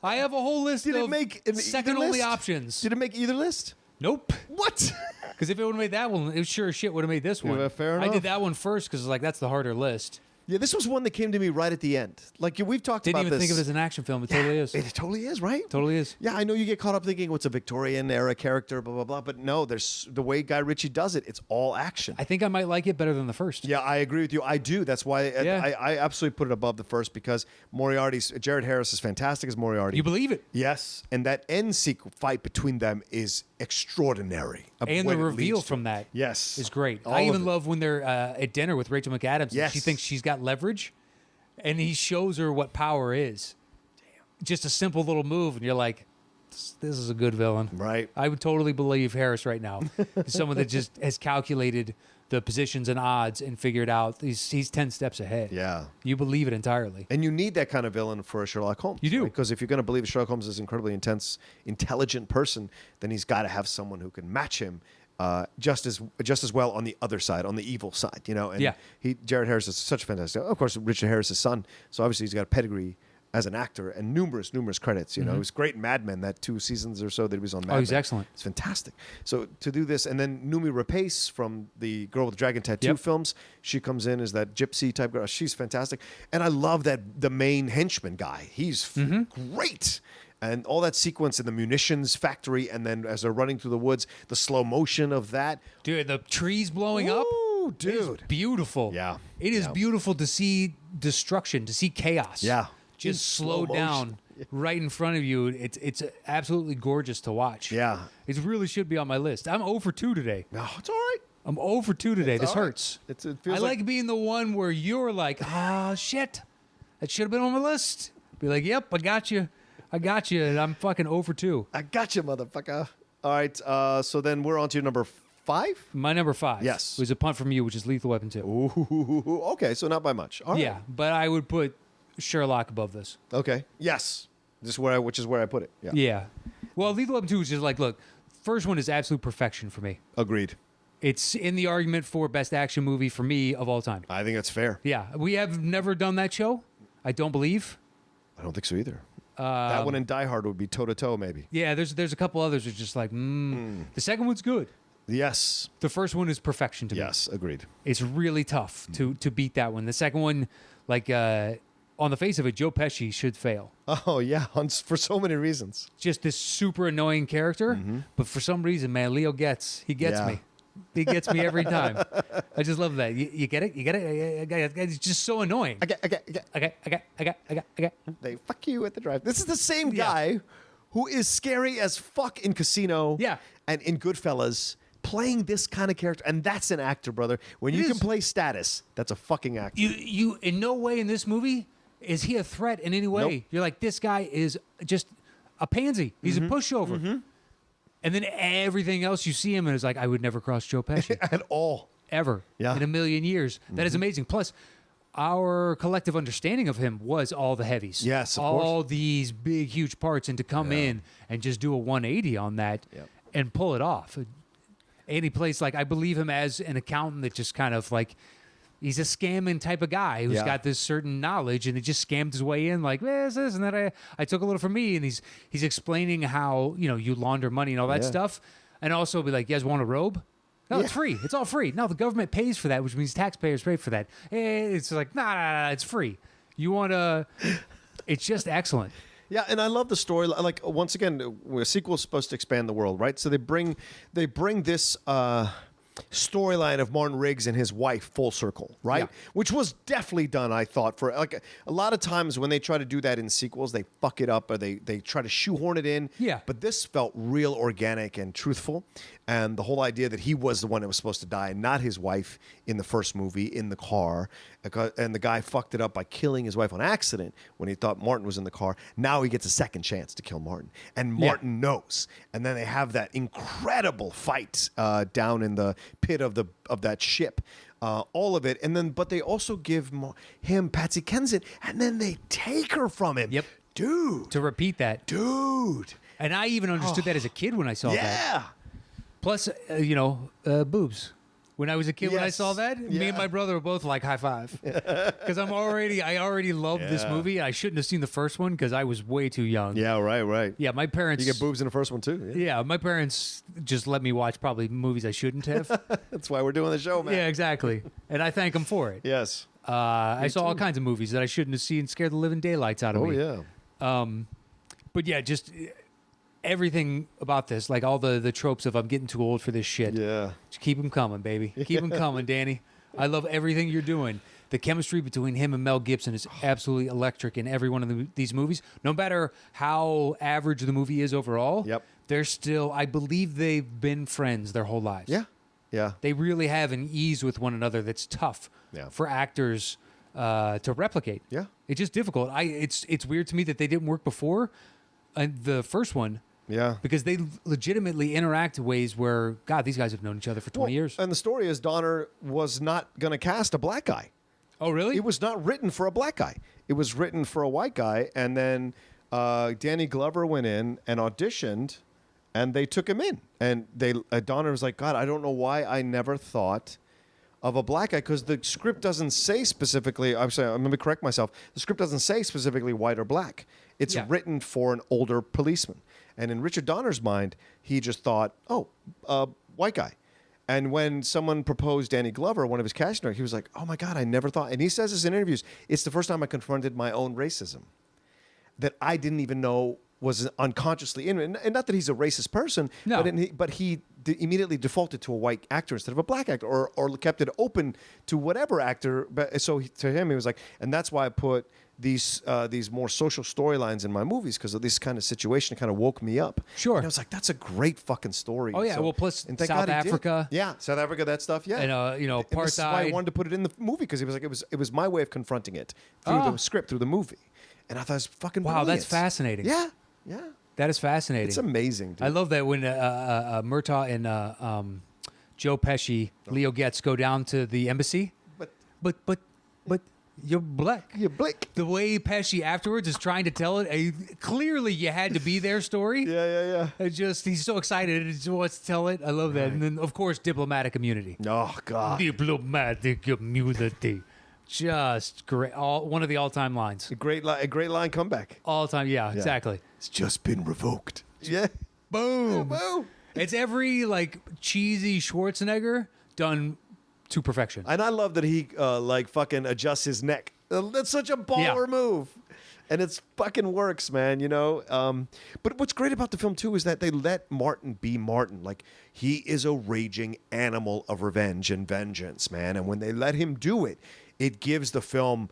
I have a whole list Did it of make an second-only either list? options. Did it make either list? Nope. What? Because if it would have made that one, it sure as shit would have made this one. Yeah, fair I enough. did that one first because like that's the harder list. Yeah, this was one that came to me right at the end. Like we've talked Didn't about even this. think of it as an action film. It totally is. It totally is, right? Totally is. Yeah, I know you get caught up thinking what's a Victorian era character, blah, blah, blah. But no, there's the way Guy Ritchie does it. It's all action. I think I might like it better than the first. Yeah, I agree with you. I do. That's why I absolutely put it above the first because Jared Harris is fantastic as Moriarty. You believe it. Yes, and that end fight between them is extraordinary. And the reveal from that is great. All I of even it. love when they're at dinner with Rachel McAdams. And Yes. she thinks she's got leverage, and he shows her what power is. Damn. Just a simple little move, and you're like, this is a good villain. Right. I would totally believe Harris right now. Someone that just has calculated the positions and odds and figured out he's 10 steps ahead. Yeah. You believe it entirely. And you need that kind of villain for a Sherlock Holmes. You do. Because if you're going to believe Sherlock Holmes is an incredibly intense, intelligent person, then he's got to have someone who can match him just as well on the other side, on the evil side, you know? And Yeah. Jared Harris is such a fantastic, of course, Richard Harris' son. So obviously he's got a pedigree as an actor and numerous credits. You know, he was great in Mad Men, that 2 seasons or so that he was on Mad Men. Oh, he's excellent. It's fantastic. So to do this, and then Noomi Rapace from the Girl with the Dragon Tattoo films, she comes in as that gypsy type girl. She's fantastic. And I love that the main henchman guy. He's great. And all that sequence in the munitions factory, and then as they're running through the woods, the slow motion of that. Dude, the trees blowing up. Ooh, It is dude. beautiful. Yeah. It is Yeah. beautiful to see destruction, to see chaos. Yeah. Just In slow slow down motion. right in front of you. It's absolutely gorgeous to watch. Yeah. It really should be on my list. I'm 0 for 2 today. No, it's all right. I'm 0 for 2 today. It's This all right. hurts. It feels I like being the one where you're like, shit, that should have been on my list. Be like, yep, I got you. And I'm fucking 0 for 2. I got you, motherfucker. All right. So then we're on to number 5? My number 5. Yes. Was a punt from you, which is Lethal Weapon 2. Ooh, okay, so not by much. All right. Yeah, but I would put Sherlock above this. Okay. Yes. Which is where I put it. Yeah. Yeah. Well, Lethal Weapon 2 is just like, look, first one is absolute perfection for me. Agreed. It's in the argument for best action movie for me of all time. I think that's fair. Yeah. We have never done that show, I don't believe. I don't think so either. That one and Die Hard would be toe-to-toe, maybe. Yeah, there's a couple others that are just like, The second one's good. Yes. The first one is perfection to me. Yes, agreed. It's really tough to beat that one. The second one, like, on the face of it, Joe Pesci should fail. Oh, yeah, for so many reasons. Just this super annoying character, but for some reason, man, Leo gets me. He gets me every time. I just love that. You get it? You get it? It's just so annoying. Okay. They fuck you at the drive. This is the same guy who is scary as fuck in Casino and in Goodfellas, playing this kind of character. And that's an actor, brother. When you can play status, that's a fucking actor. You in no way in this movie is he a threat in any way. Nope. You're like, this guy is just a pansy. He's a pushover. And then everything else you see him and is like, I would never cross Joe Pesci. At all. Ever. Yeah. In a million years. That is amazing. Plus, our collective understanding of him was all the heavies. Yes, of all course. these big, huge parts. And to come in and just do a 180 on that and pull it off. And he plays like, I believe him as an accountant that just kind of like, he's a scamming type of guy who's got this certain knowledge, and he just scammed his way in, like, this, and that I took a little from me, and he's explaining how you launder money and all that stuff, and also be like, you guys want a robe? No, it's free. It's all free. No, the government pays for that, which means taxpayers pay for that. It's like, nah, it's free. You want to? It's just excellent. Yeah, and I love the story. Like, once again, a sequel is supposed to expand the world, right? So they bring this storyline of Martin Riggs and his wife full circle, right? Yeah. Which was definitely done, I thought, for like a lot of times when they try to do that in sequels, they fuck it up or they try to shoehorn it in. Yeah. But this felt real organic and truthful. And the whole idea that he was the one that was supposed to die and not his wife in the first movie in the car. And the guy fucked it up by killing his wife on accident when he thought Martin was in the car. Now he gets a second chance to kill Martin. And Martin knows. And then they have that incredible fight down in the pit of that ship. All of it. And then, but they also give him Patsy Kensit, and then they take her from him. Yep. Dude. To repeat that. Dude. And I even understood that as a kid when I saw that. Yeah. Plus, boobs. When I was a kid, when I saw that, me and my brother were both like, high five. Because I already loved this movie. I shouldn't have seen the first one because I was way too young. Yeah, right. Yeah, my parents... You get boobs in the first one, too. Yeah, my parents just let me watch probably movies I shouldn't have. That's why we're doing the show, man. Yeah, exactly. And I thank them for it. Yes. I saw all kinds of movies that I shouldn't have seen and scared the living daylights out of me. Oh, yeah. But yeah, just... everything about this, like all the tropes of I'm getting too old for this shit. Yeah. Just keep them coming, baby. Keep them coming, Danny. I love everything you're doing. The chemistry between him and Mel Gibson is absolutely electric in every one of these movies. No matter how average the movie is overall, they're still, I believe they've been friends their whole lives. Yeah. They really have an ease with one another that's tough for actors to replicate. Yeah. It's just difficult. It's weird to me that they didn't work before the first one. Yeah. Because they legitimately interact in ways where, God, these guys have known each other for 20 years. And the story is Donner was not going to cast a black guy. Oh, really? It was not written for a black guy. It was written for a white guy. And then Danny Glover went in and auditioned, and they took him in. And Donner was like, God, I don't know why I never thought of a black guy, because the script doesn't say specifically, I'm going to correct myself, the script doesn't say specifically white or black. It's written for an older policeman. And in Richard Donner's mind, he just thought, white guy. And when someone proposed Danny Glover, one of his casting directors, he was like, oh my God, I never thought. And he says this in interviews, it's the first time I confronted my own racism that I didn't even know was unconsciously in it. And not that he's a racist person, but he immediately defaulted to a white actor instead of a black actor, or kept it open to whatever actor. But so to him, he was like, and that's why I put these more social storylines in my movies, because of this kind of situation kind of woke me up. Sure. And I was like, that's a great fucking story. Oh, yeah. So, well, plus and thank South God he did. Africa. Yeah, South Africa, that stuff. Yeah. And, And this is why I wanted to put it in the movie, because he was like, it was my way of confronting it through the script, through the movie. And I thought it was fucking brilliant. Wow, that's fascinating. Yeah. That is fascinating. It's amazing, dude. I love that when Murtaugh and Joe Pesci, Leo Getz go down to the embassy. But you're black. You're black. The way Pesci afterwards is trying to tell it, clearly you had to be their story. Yeah. He's so excited and he wants to tell it. I love that. And then, of course, diplomatic immunity. Oh, God. Diplomatic immunity. Just great. One of the all-time lines. A great line comeback. All time, yeah, exactly. It's just been revoked. Yeah. Boom. Boom. It's every like cheesy Schwarzenegger done to perfection. And I love that he like fucking adjusts his neck. That's such a baller move. And it's fucking works, man, you know? But what's great about the film, too, is that they let Martin be Martin. Like, he is a raging animal of revenge and vengeance, man. And when they let him do it, it gives the film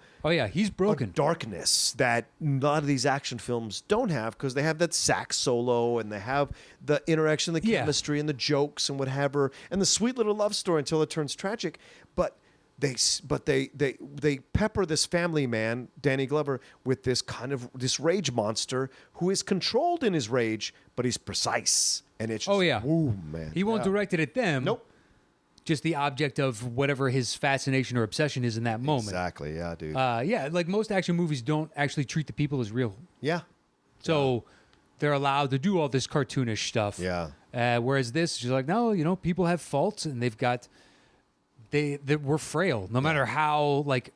he's broken. a darkness that a lot of these action films don't have, because they have that sax solo and they have the interaction, the chemistry and the jokes and whatever, and the sweet little love story until it turns tragic. But they pepper this family man, Danny Glover, with this kind of this rage monster who is controlled in his rage, but he's precise. And it's just, woo, man. He won't direct it at them. Nope. Just the object of whatever his fascination or obsession is in that moment. Exactly, yeah, dude. Like most action movies don't actually treat the people as real. Yeah. So they're allowed to do all this cartoonish stuff. Yeah. Whereas this, she's like, no, you know, people have faults and we're frail. No matter how, like,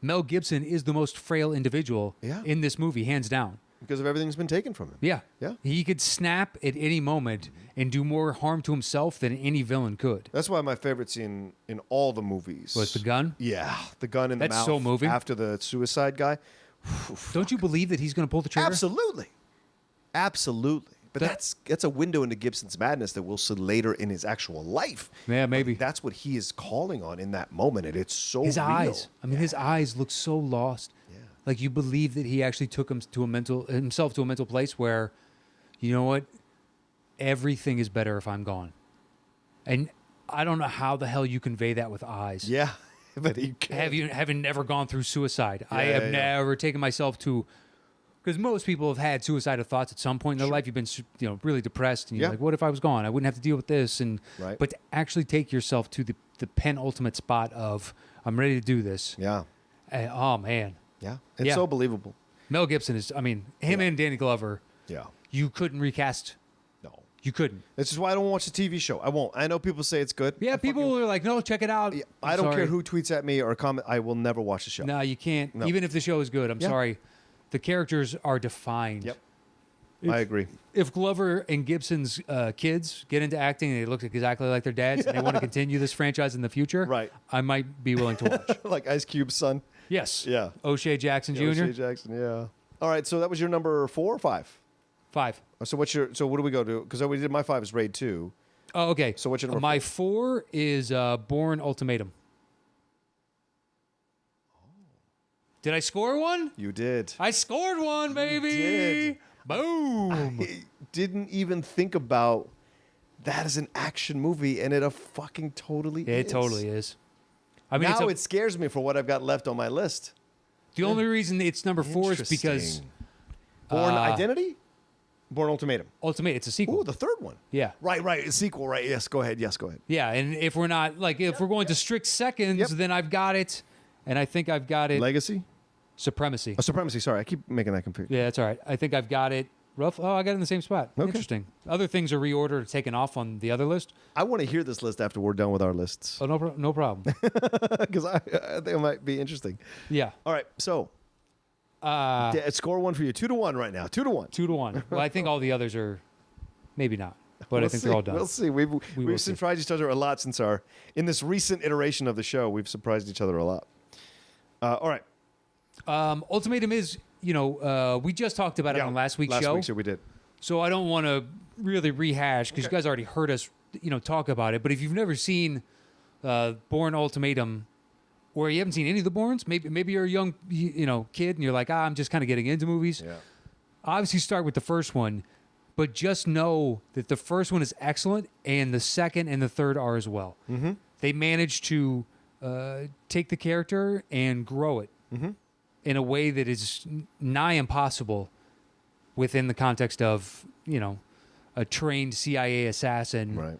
Mel Gibson is the most frail individual in this movie, hands down. Because of everything that's been taken from him. Yeah. Yeah. He could snap at any moment and do more harm to himself than any villain could. That's why my favorite scene in all the movies. Was the gun? Yeah. The gun in the mouth. That's so moving. After the suicide guy. Don't you believe that he's going to pull the trigger? Absolutely. But that's a window into Gibson's madness that we'll see later in his actual life. Yeah, maybe. But that's what he is calling on in that moment, and it's so his real. Eyes. I mean, his eyes look so lost. Yeah. Like, you believe that he actually took himself to a mental place where, you know what, everything is better if I'm gone. And I don't know how the hell you convey that with eyes. Yeah, but he can. Having never gone through suicide, I have never taken myself to. Because most people have had suicidal thoughts at some point in their life. You've been, really depressed, and you're like, "What if I was gone? I wouldn't have to deal with this." And but to actually take yourself to the penultimate spot of, "I'm ready to do this." Yeah. Oh man. Yeah. It's so believable. Mel Gibson is. I mean, him and Danny Glover. Yeah. You couldn't recast. No. You couldn't. This is why I don't watch the TV show. I won't. I know people say it's good. Yeah, people are like, "No, check it out." I don't care who tweets at me or comment. I will never watch the show. No, you can't. No. Even if the show is good, I'm sorry. The characters are defined. Yep. I agree. If Glover and Gibson's kids get into acting and they look exactly like their dads and they want to continue this franchise in the future, I might be willing to watch. Like Ice Cube's son? Yes. Yeah. O'Shea Jackson Jr.? O'Shea Jackson, yeah. All right, so that was your number 4 or 5? 5. So what do we go to? Because we did my 5 is Raid 2. Oh, okay. So what's your number My 4 is Bourne Ultimatum. Did I score one? You did. I scored one, baby. You did. Boom. I didn't even think about that as an action movie, and it fucking totally is. It totally is. I mean, now it scares me for what I've got left on my list. The only reason it's number 4 is because Bourne Identity? Bourne Ultimatum. Ultimate, it's a sequel. Ooh, the third one. Yeah. Right. A sequel, right. Yes, go ahead. Yeah, and if we're not, like, if we're going to strict seconds, then I've got it. And I think I've got it. Legacy? Supremacy. Oh, Supremacy. Sorry, I keep making that confused. Yeah, that's all right. I think I've got it. Rough. Oh, I got it in the same spot. Okay. Interesting. Other things are reordered or taken off on the other list. I want to hear this list after we're done with our lists. Oh, no problem. Because I think it might be interesting. Yeah. All right, so score 1 for you. 2-1 right now. 2-1. 2-1. Well, I think all the others are maybe not, but I think they're all done. We'll see. We've surprised each other a lot since in this recent iteration of the show. We've surprised each other a lot. All right. Ultimatum is, we just talked about it on last week's show. We did. So I don't want to really rehash because you guys already heard us, talk about it. But if you've never seen Bourne Ultimatum, or you haven't seen any of the Bournes, maybe you're a young, kid and you're like, I'm just kind of getting into movies. Yeah. Obviously, start with the first one, but just know that the first one is excellent, and the second and the third are as well. Mm-hmm. They managed to take the character and grow it in a way that is nigh impossible within the context of, a trained CIA assassin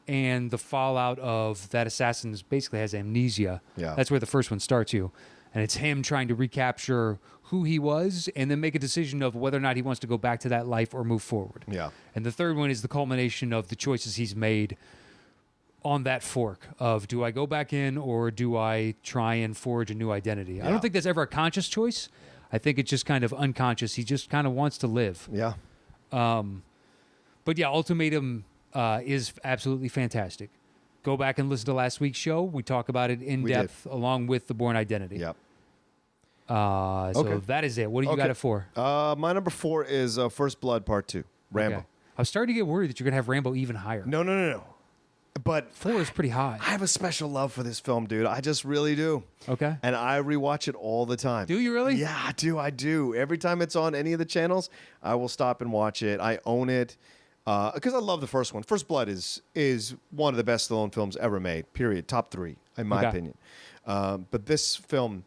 and the fallout of that assassin basically has amnesia. Yeah. That's where the first one starts you. And it's him trying to recapture who he was and then make a decision of whether or not he wants to go back to that life or move forward. Yeah. And the third one is the culmination of the choices he's made on that fork of, do I go back in or do I try and forge a new identity? I don't think that's ever a conscious choice. I think it's just kind of unconscious. He just kind of wants to live. Yeah. But yeah, Ultimatum is absolutely fantastic. Go back and listen to last week's show. We talk about it in depth along with the Bourne Identity. Yep. So that is it. What do you got it for? My number 4 is First Blood Part 2, Rambo. Okay. I was starting to get worried that you're going to have Rambo even higher. No. But 4 is pretty high. I have a special love for this film, dude. I just really do. Okay. And I rewatch it all the time. Do you really? Yeah, I do. Every time it's on any of the channels, I will stop and watch it. I own it because I love the first one. First Blood is one of the best Stallone films ever made, period. Top 3, in my opinion. But this film,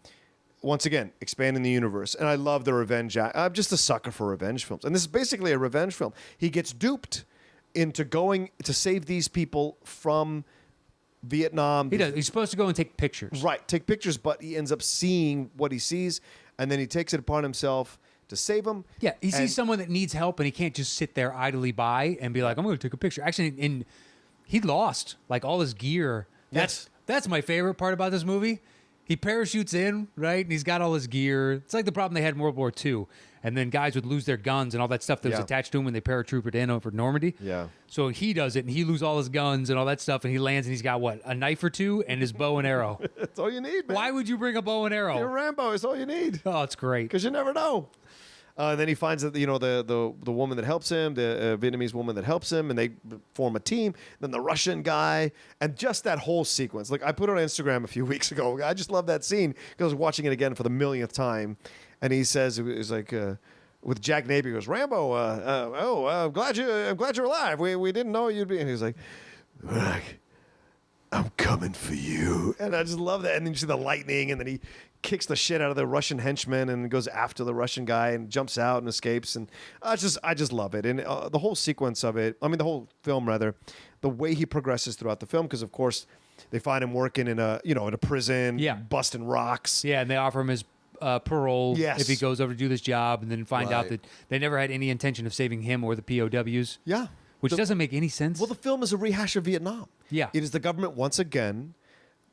once again, expanding the universe. And I love the revenge. I'm just a sucker for revenge films. And this is basically a revenge film. He gets duped into going to save these people from Vietnam. He does. He's supposed to go and take pictures. Right, take pictures, but he ends up seeing what he sees, and then he takes it upon himself to save them. Yeah, he sees someone that needs help, and he can't just sit there idly by and be like, I'm going to take a picture. Actually, he lost like all his gear. That's my favorite part about this movie. He parachutes in, right, and he's got all his gear. It's like the problem they had in World War II. And then guys would lose their guns and all that stuff that was attached to him when they paratrooped in over Normandy. Yeah. So he does it, and he loses all his guns and all that stuff, and he lands, and he's got, what, a knife or two and his bow and arrow. That's all you need, man. Why would you bring a bow and arrow? You're Rambo. It's all you need. Oh, it's great. Because you never know. And then he finds that the woman that helps him, the Vietnamese woman that helps him, and they form a team. Then the Russian guy, and just that whole sequence. Like I put it on Instagram a few weeks ago. I just love that scene because I was watching it again for the millionth time. And he says, it was like with Jack Napier, he goes, Rambo, I'm glad you're alive. We didn't know you'd be. And he's like, I'm coming for you. And I just love that. And then you see the lightning, and then he kicks the shit out of the Russian henchman and goes after the Russian guy and jumps out and escapes. And I just love it. And the whole sequence of it, the whole film rather, the way he progresses throughout the film, because of course they find him working in a prison, busting rocks. Yeah, and they offer him his parole if he goes over to do this job, and then find out that they never had any intention of saving him or the POWs. Yeah. Which doesn't make any sense. Well, the film is a rehash of Vietnam. Yeah. It is the government once again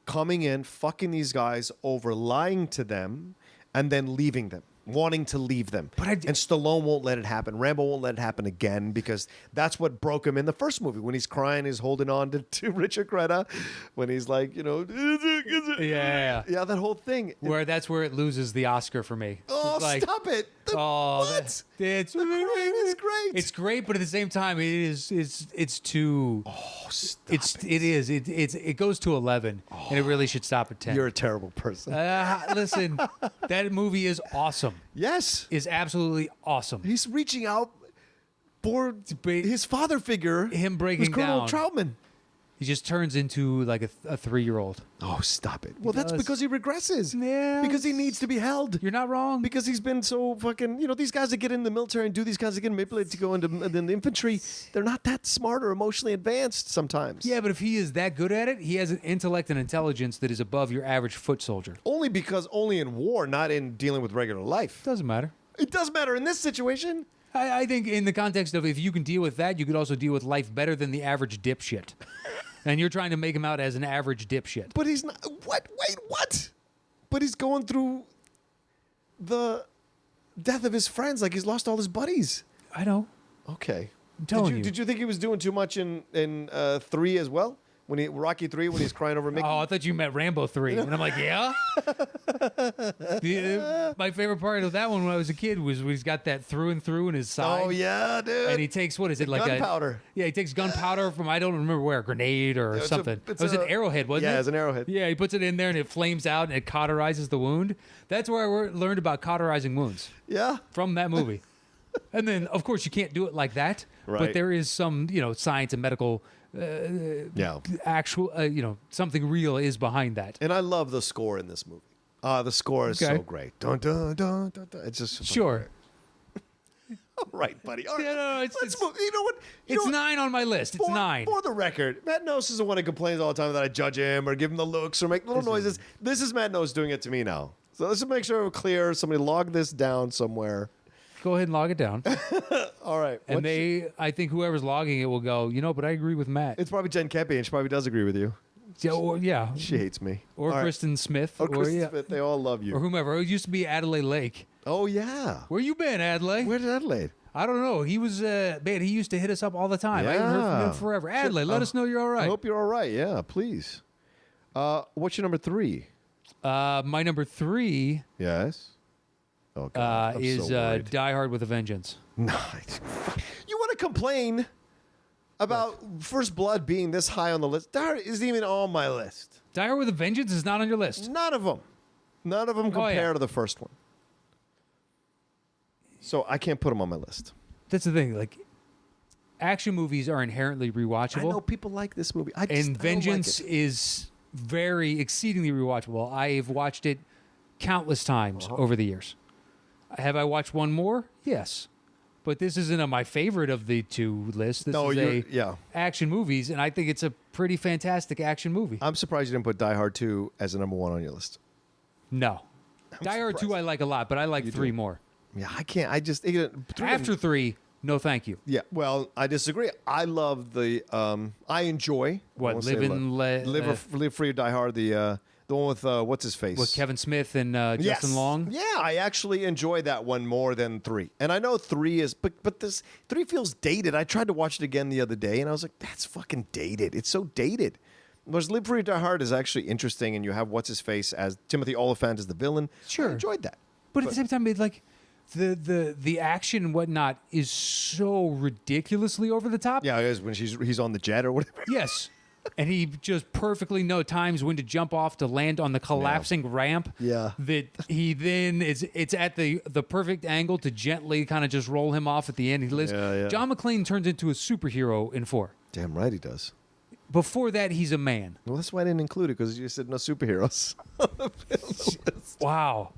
coming in, fucking these guys over, lying to them, and then leaving them, wanting to leave them. And Stallone won't let it happen. Rambo won't let it happen again, because that's what broke him in the first movie. When he's crying, he's holding on to Richard Crenna. When he's like, Yeah, that whole thing. That's where it loses the Oscar for me. Oh, stop it. What? It's great. It's great, but at the same time, it's too. Oh, stop it goes to 11, and it really should stop at 10. You're a terrible person. Listen, that movie is awesome. Yes. Is absolutely awesome. He's reaching out for his father figure. Him breaking Colonel down. Troutman. He just turns into like a 3-year-old. Oh, stop it. Well, that's because he regresses. Yeah. Because he needs to be held. You're not wrong. Because he's been so fucking, these guys that get in the military and do these guys that get manipulated to go into the infantry, they're not that smart or emotionally advanced sometimes. Yeah, but if he is that good at it, he has an intellect and intelligence that is above your average foot soldier. Only in war, not in dealing with regular life. Doesn't matter. It does matter in this situation. I think in the context of if you can deal with that, you could also deal with life better than the average dipshit. And you're trying to make him out as an average dipshit. But he's not. What? Wait, what? But he's going through the death of his friends. Like he's lost all his buddies. I know. Okay. I'm telling you. Did you think he was doing too much in 3 as well? Rocky 3 when he's crying over Mickey? Oh, I thought you meant Rambo 3. And I'm like, yeah? My favorite part of that one when I was a kid was when he's got that through and through in his side. Oh, yeah, dude. And he takes, what is it? Like gunpowder. Yeah, he takes gunpowder from, I don't remember where, a grenade or something. It was an arrowhead, wasn't it? Yeah, it was an arrowhead. Yeah, he puts it in there and it flames out and it cauterizes the wound. That's where I learned about cauterizing wounds. Yeah. From that movie. And then, of course, you can't do it like that. Right. But there is some, science and medical... actual, something real is behind that. And I love the score in this movie. The score is so great. Dun, dun, dun, dun, dun. It's just sure. All right, buddy. All right. No, Let's move. You know what? It's 9 on my list. It's 9. For the record, Matt Knost is the one who complains all the time that I judge him or give him the looks or make little noises. This is Matt Knost doing it to me now. So let's just make sure we're clear. Somebody log this down somewhere. Go ahead and log it down. All right. And I think whoever's logging it will go, but I agree with Matt. It's probably Jen Kepi, and she probably does agree with you. Yeah. She hates me. Or all Kristen right. Smith. Or Kristen Smith. They all love you. Or whomever. It used to be Adelaide Lake. Oh, yeah. Where you been, Adelaide? Where did Adelaide? I don't know. He was, man, he used to hit us up all the time. Yeah. I haven't heard from him forever. Adelaide, let us know you're all right. I hope you're all right. Yeah, please. What's your number 3? My number 3 Yes. Oh, God. is Die Hard with a Vengeance. Nice. You want to complain about First Blood being this high on the list? Die Hard isn't even on my list. Die Hard with a Vengeance is not on your list. None of them. None of them compare to the first one. So I can't put them on my list. That's the thing. Like, action movies are inherently rewatchable. I know people like this movie. I Vengeance don't like is exceedingly rewatchable. I've watched it countless times over the years. Have I watched one more? Yes. But this isn't my favorite of the two lists. This is action movies, and I think it's a pretty fantastic action movie. I'm surprised you didn't put Die Hard 2 as a number 1 on your list. No. Die Hard 2 I like a lot, but I like 3 more. Yeah, I can't. I just... After 3, no thank you. Yeah, well, I disagree. I love the... I enjoy... What, Live Free or Die Hard, the one with, what's-his-face? With Kevin Smith and Justin Long? Yeah, I actually enjoy that one more than 3. And I know 3 is... But this 3 feels dated. I tried to watch it again the other day, and I was like, that's fucking dated. It's so dated. Whereas Live Free or Die Hard is actually interesting, and you have what's-his-face as Timothy Olyphant as the villain. Sure. I enjoyed that. But at the same time, it's like... The action and whatnot is so ridiculously over the top. Yeah, it is when he's on the jet or whatever. Yes. And he just perfectly knows times when to jump off to land on the collapsing ramp. Yeah. That he then it's at the perfect angle to gently kind of just roll him off at the end. He lives. Yeah. John McClane turns into a superhero in 4. Damn right he does. Before that, he's a man. Well, that's why I didn't include it, because you said no superheroes. Wow.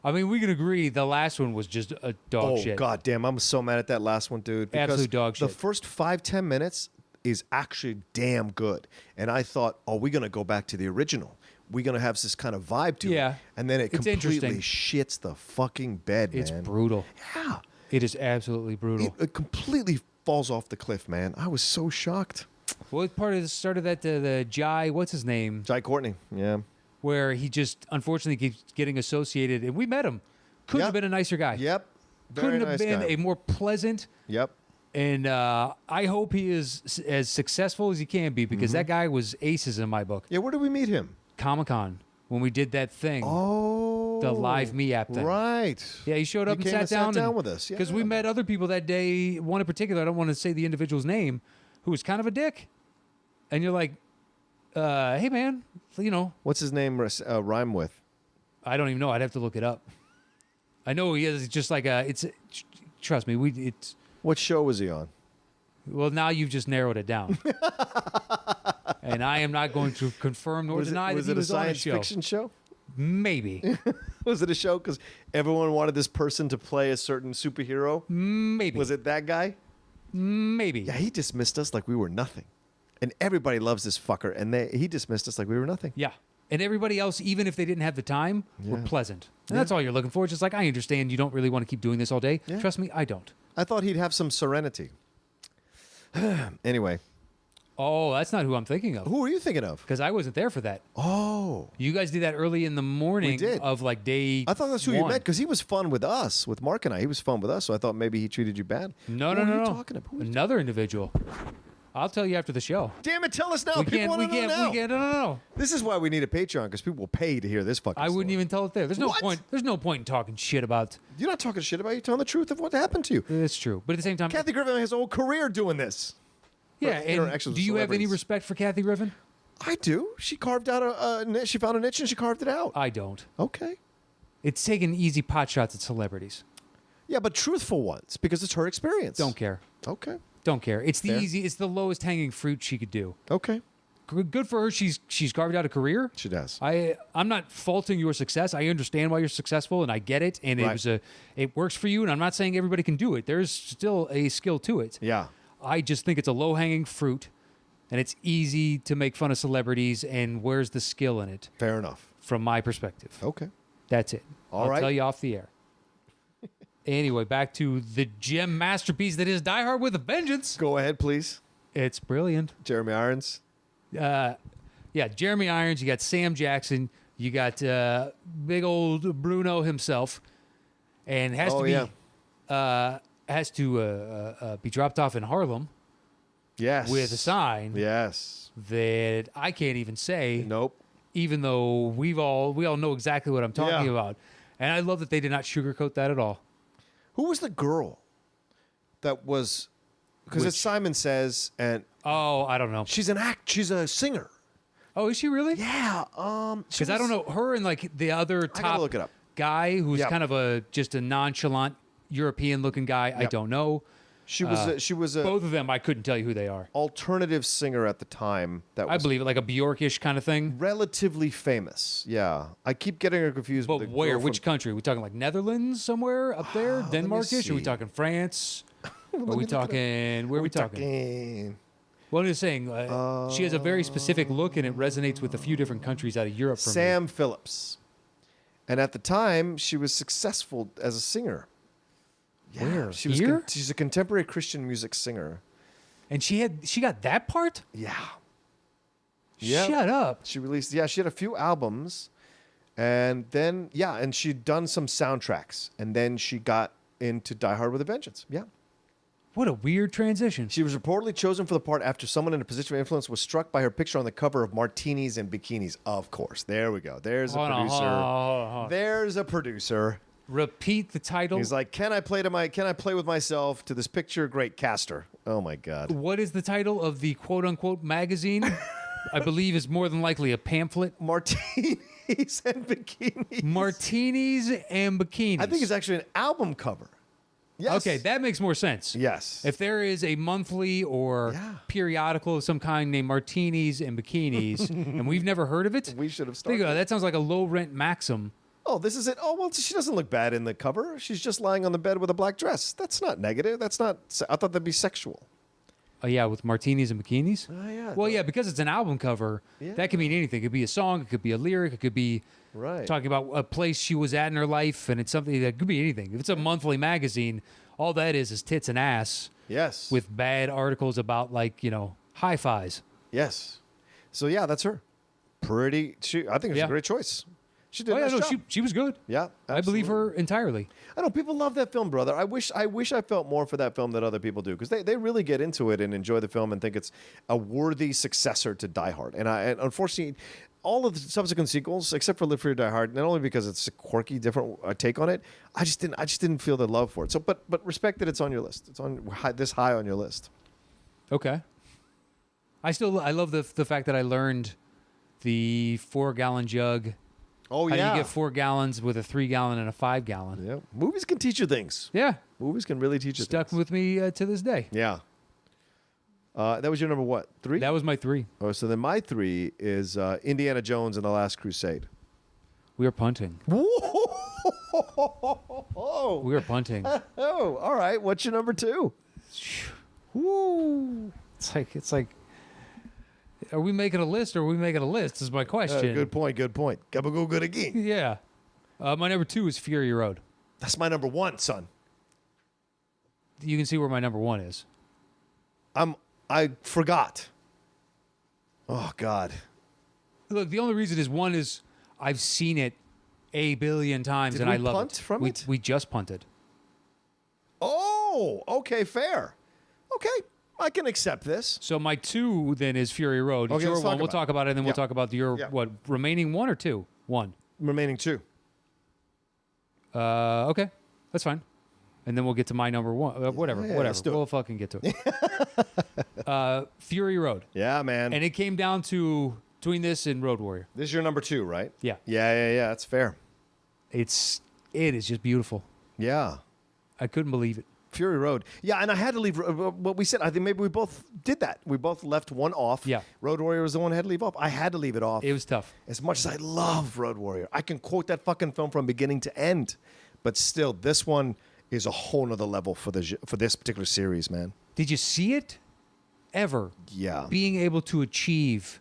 I mean, we can agree the last one was just a dog shit. Oh, God damn. I'm so mad at that last one, dude. Absolute dog shit. The first 5-10 minutes is actually damn good. And I thought, we're going to go back to the original. We're going to have this kind of vibe to it. And then it completely shits the fucking bed, man. It's brutal. Yeah. It is absolutely brutal. It completely falls off the cliff, man. I was so shocked. What part of the start of that, the Jai, what's his name? Jai Courtney, yeah. Where he just unfortunately keeps getting associated, and we met him. Couldn't have been a nicer guy. Yep. Couldn't have been a more pleasant. Yep. And I hope he is as successful as he can be, because that guy was aces in my book. Yeah, where did we meet him? Comic-Con, when we did that thing. Oh. The live me app thing. Right. Yeah, he showed up and sat down with us. Because we met other people that day, one in particular, I don't want to say the individual's name, who was kind of a dick. And you're like, hey, man, What's his name rhyme with? I don't even know. I'd have to look it up. I know he is just like trust me, it's. What show was he on? Well, now you've just narrowed it down. And I am not going to confirm nor deny that he was on a show. Was it a science fiction show? Maybe. Was it a show because everyone wanted this person to play a certain superhero? Maybe. Was it that guy? Maybe. Yeah, he dismissed us like we were nothing. And everybody loves this fucker, and he dismissed us like we were nothing. Yeah. And everybody else, even if they didn't have the time, were pleasant. And that's all you're looking for. It's just like, I understand you don't really want to keep doing this all day. Yeah. Trust me, I don't. I thought he'd have some serenity. Anyway. Oh, that's not who I'm thinking of. Who are you thinking of? Because I wasn't there for that. Oh. You guys did that early in the morning of like day I thought that's who you meant, because he was fun with us, with Mark and I. He was fun with us, so I thought maybe he treated you bad. No. Who are you talking about? Another individual. I'll tell you after the show. Damn it, tell us now. People want to know now. No. This is why we need a Patreon, because people will pay to hear this fucking I wouldn't story. even tell it there. There's no point. There's no point in talking shit about. You're not talking shit about. You're telling the truth of what happened to you. It's true. But at the same time, Kathy Griffin has a whole career doing this. Yeah, and do you have any respect for Kathy Griffin? I do. She carved out a niche. She found a niche and she carved it out. I don't. Okay. It's taking easy pot shots at celebrities. Yeah, but truthful ones, because it's her experience. Don't care. Okay. Don't care. It's the it's the lowest hanging fruit she could do. Okay. good for her. She's carved out a career. She does. I'm not faulting your success. I understand why you're successful, and I get it. And it works for you. And I'm not saying everybody can do it. There's still a skill to it. Yeah. I just think it's a low hanging fruit, and it's easy to make fun of celebrities. And where's the skill in it? Fair enough. From my perspective. Okay. That's it. I'll tell you off the air. Anyway, back to the gem masterpiece that is Die Hard with a Vengeance. Go ahead, please. It's brilliant. Jeremy Irons. Jeremy Irons. You got Sam Jackson. You got big old Bruno himself, and has to be dropped off in Harlem. Yes. With a sign. Yes. That I can't even say. Nope. Even though we all know exactly what I'm talking about, and I love that they did not sugarcoat that at all. Who was the girl that was? Because it's Simon Says, and I don't know. She's a singer. Oh, is she really? Yeah. Because I don't know her and like the other top look it up. guy who's kind of just a nonchalant European-looking guy. I don't know. She was a both of them. I couldn't tell you who they are. Alternative singer at the time. That was I believe it, like a Bjorkish kind of thing. Relatively famous. Yeah, I keep getting her confused. But with the where? girl Which country? Are we talking like Netherlands somewhere up there? Denmarkish? Are we talking France? Are we talking? Where are we talking? Well, I'm just saying, she has a very specific look, and it resonates with a few different countries out of Europe. For Sam me. Phillips, and at the time, she was successful as a singer. Yeah, Where? she's a contemporary Christian music singer, and she got that part. Yeah. Shut up. She released. Yeah, she had a few albums, and then and she'd done some soundtracks, and then she got into Die Hard with a Vengeance. Yeah. What a weird transition. She was reportedly chosen for the part after someone in a position of influence was struck by her picture on the cover of Martinis and Bikinis. Of course. There we go. There's a producer. Hold on. There's a producer. Repeat the title. He's like, can I play with myself to this picture? Great caster. Oh my God. What is the title of the quote unquote magazine? I believe is more than likely a pamphlet. Martinis and Bikinis. Martinis and Bikinis. I think it's actually an album cover. Yes. Okay, that makes more sense. Yes. If there is a monthly or periodical of some kind named Martinis and Bikinis, and we've never heard of it, we should have started. That sounds like a low rent Maxim. Oh, this is it. Oh, well, she doesn't look bad in the cover. She's just lying on the bed with a black dress. That's not negative. That's not. I thought that'd be sexual. Oh, yeah, with Martinis and Bikinis? Oh, yeah. Well, yeah, because it's an album cover, that could mean anything. It could be a song, it could be a lyric, it could be talking about a place she was at in her life, and it's something that could be anything. If it's a monthly magazine, all that is tits and ass. Yes. With bad articles about, like, hi-fis. Yes. So, yeah, that's her. I think it's a great choice. She did a nice job. She was good. Yeah, absolutely. I believe her entirely. I know people love that film, brother. I wish I felt more for that film than other people do, because they really get into it and enjoy the film and think it's a worthy successor to Die Hard. And unfortunately, all of the subsequent sequels, except for Live Free or Die Hard, not only because it's a quirky, different take on it, I just didn't feel the love for it. So, but respect that it's on your list. It's on this high on your list. Okay. I love the fact that I learned the 4-gallon jug. Oh, How do you get 4 gallons with a 3-gallon and a 5-gallon? Yeah, movies can teach you things. Yeah, movies can really teach you. Stuck things. with me to this day. Yeah. That was your number what? 3? That was my 3. Oh, so then my 3 is Indiana Jones and the Last Crusade. We are punting. Whoa! We are punting. Oh, all right. What's your number 2? Woo! It's like. Are we making a list or are we making a list is my question. Good point. Go good again. Yeah. My number 2 is Fury Road. That's my number 1, son. You can see where my number 1 is. I forgot. Oh, God. Look, the only reason is 1 is I've seen it a billion times and I love it. From it? We just punted. Oh, okay, fair. Okay. I can accept this. So my 2 then is Fury Road. It's Okay, your let's 1. We'll talk about it, and then we'll talk about your remaining 1 or 2? 1. Remaining 2. Okay, that's fine. And then we'll get to my number 1. Whatever. Let's do it. We'll fucking get to it. Fury Road. Yeah, man. And it came down to between this and Road Warrior. This is your number 2, right? Yeah. Yeah. That's fair. It is just beautiful. Yeah. I couldn't believe it. Fury Road. Yeah, and I had to leave. What we said, I think maybe we both did that. We both left one off. Yeah. Road Warrior was the one I had to leave off. I had to leave it off. It was tough. As much as I love Road Warrior, I can quote that fucking film from beginning to end. But still, this one is a whole nother level for this particular series, man. Did you see it ever? Yeah. Being able to achieve